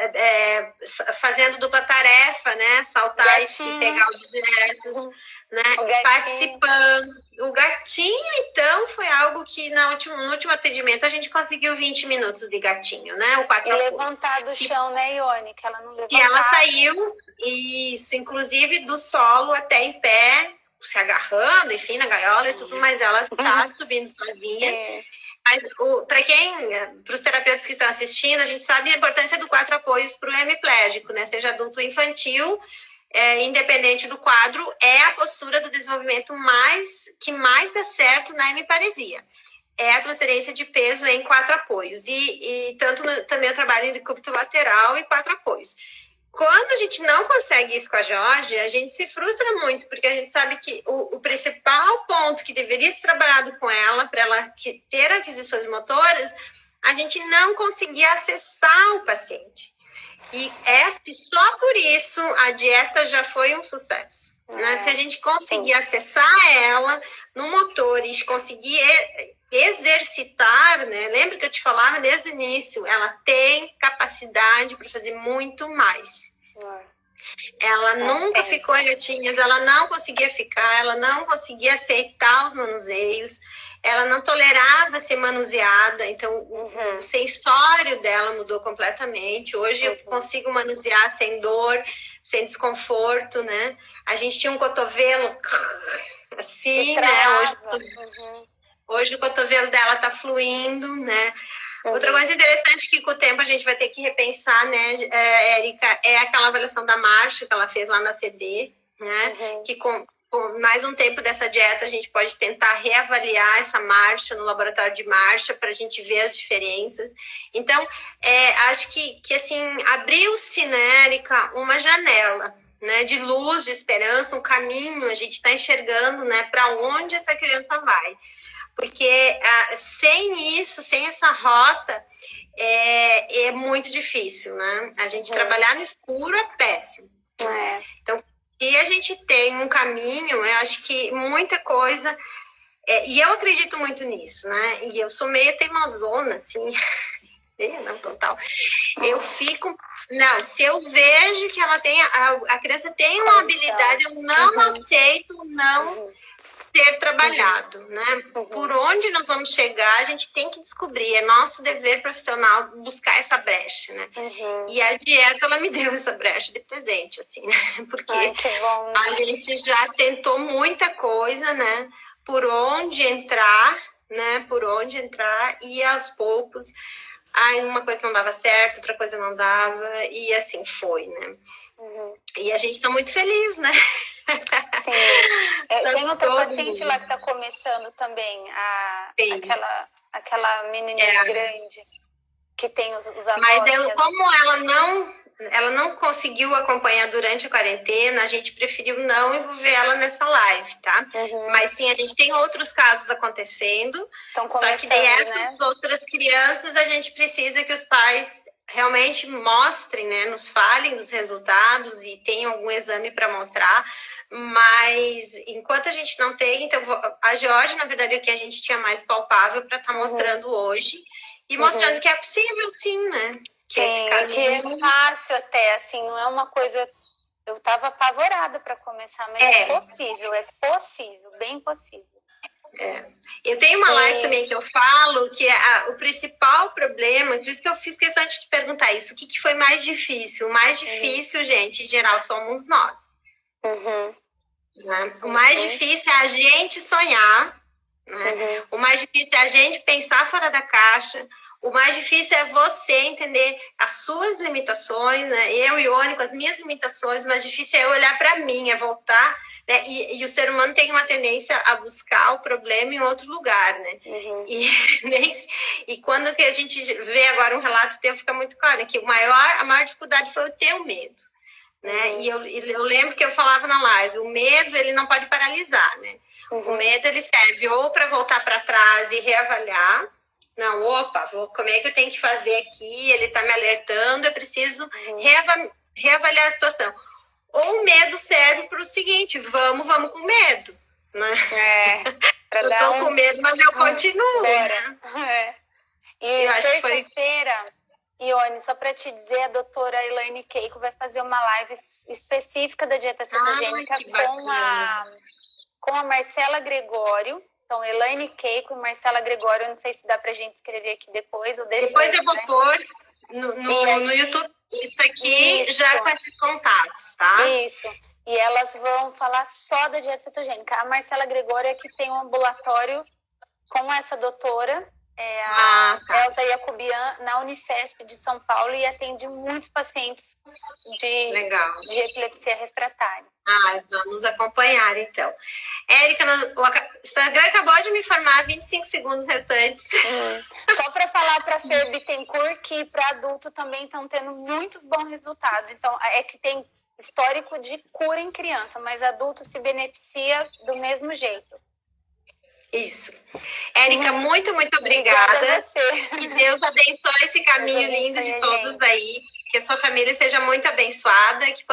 fazendo dupla tarefa, né? Saltar e pegar objetos, né? Participando. O gatinho, então, foi algo que no último atendimento a gente conseguiu 20 minutos de gatinho, né? O 4 e levantar do chão, né, Ione? Que ela não levantava. E ela saiu, isso, inclusive do solo até em pé, se agarrando, enfim, na gaiola e tudo, mas ela está subindo sozinha. Para os terapeutas que estão assistindo, a gente sabe a importância do 4 apoios para o hemiplégico, né? Seja adulto ou infantil, independente do quadro, é a postura do desenvolvimento que mais dá certo na hemiparesia. É a transferência de peso em 4 apoios. E também eu trabalho em decúbito lateral e 4 apoios. Quando a gente não consegue isso com a Jorge, a gente se frustra muito, porque a gente sabe que o principal ponto que deveria ser trabalhado com ela, para ela ter aquisições motoras, a gente não conseguia acessar o paciente. E só por isso a dieta já foi um sucesso. Né? Se a gente conseguir acessar ela no motor e conseguir exercitar, né? Lembra que eu te falava desde o início, ela tem capacidade para fazer muito mais. Ela nunca ficou em gatinhas, ela não conseguia ficar, ela não conseguia aceitar os manuseios, ela não tolerava ser manuseada, então o sensório dela mudou completamente. Hoje eu consigo manusear sem dor, sem desconforto, né? A gente tinha um cotovelo assim, né? Hoje o cotovelo dela tá fluindo, né? Outra coisa interessante que com o tempo a gente vai ter que repensar, né, Érica, é aquela avaliação da marcha que ela fez lá na CD, né? Que com mais um tempo dessa dieta a gente pode tentar reavaliar essa marcha no laboratório de marcha para a gente ver as diferenças. Então, acho que assim, abriu-se, né, Érica, uma janela, né, de luz, de esperança, um caminho, a gente está enxergando, né, para onde essa criança vai. Porque sem isso, sem essa rota, é muito difícil, né? A gente trabalhar no escuro é péssimo. Então, se a gente tem um caminho, eu acho que muita coisa... e eu acredito muito nisso, né? E eu sou meio teimosona, assim... não, total. Eu fico... Não, se eu vejo que ela tem... A criança tem uma habilidade, eu não aceito não... ser trabalhado, né? Por onde nós vamos chegar, a gente tem que descobrir. É nosso dever profissional buscar essa brecha, né? E a dieta, ela me deu essa brecha de presente, assim, né? Porque a gente já tentou muita coisa, né? Por onde entrar, né? Por onde entrar e aos poucos, uma coisa não dava certo, outra coisa não dava e assim foi, né? E a gente tá muito feliz, né? Sim. Tem outra paciente lá que está começando também, aquela menininha grande que tem os avós. Mas como ela não conseguiu acompanhar durante a quarentena, a gente preferiu não envolver ela nessa live, tá? Mas sim, a gente tem outros casos acontecendo, só que dessas outras crianças a gente precisa que os pais realmente mostrem, né? Nos falem dos resultados e tenham algum exame para mostrar. Mas enquanto a gente não tem, então a Georgia, na verdade, é o que a gente tinha mais palpável para estar mostrando hoje e mostrando que é possível, sim, né? Que sim, que é fácil até, assim, não é uma coisa... Eu estava apavorada para começar, mas é possível, bem possível. Eu tenho uma live também que eu falo que o principal problema, por isso que eu fiz questão de te perguntar isso, o que foi mais difícil? O mais difícil, gente, em geral, somos nós. Né? O mais difícil é a gente sonhar, né? O mais difícil é a gente pensar fora da caixa. O mais difícil é você entender as suas limitações, né? Eu, Ione, com as minhas limitações. O mais difícil é eu olhar para mim, é voltar, né? E o ser humano tem uma tendência a buscar o problema em outro lugar, né? E quando que a gente vê agora um relato teu, fica muito claro, né? Que a maior dificuldade foi o teu medo. Né? E eu lembro que eu falava na live, o medo ele não pode paralisar, né? O medo ele serve ou para voltar para trás e reavaliar, não, como é que eu tenho que fazer aqui? Ele está me alertando, eu preciso reavaliar a situação. Ou o medo serve para o seguinte, vamos com medo, né? Eu tô com medo, mas eu continuo, né? E eu acho que foi... Ione, só para te dizer, a doutora Elaine Keiko vai fazer uma live específica da dieta cetogênica com a Marcela Gregório. Então, Elaine Keiko e Marcela Gregório, não sei se dá para a gente escrever aqui depois. Depois eu vou pôr no YouTube isso aqui já com esses contatos, tá? Isso. e elas vão falar só da dieta cetogênica. A Marcela Gregório é que tem um ambulatório com essa doutora, tá. Elza Jacobian, na Unifesp de São Paulo, e atende muitos pacientes Legal. de epilepsia refratária. Vamos acompanhar, então. Érica, o Instagram acabou de me informar 25 segundos restantes. Só para falar para a Fer Bittencourt que para adulto também estão tendo muitos bons resultados. Então, é que tem histórico de cura em criança, mas adulto se beneficia do mesmo jeito. Isso. Érica, muito obrigada. Obrigada a você. Que Deus abençoe esse caminho lindo de todos aí. Que a sua família seja muito abençoada, que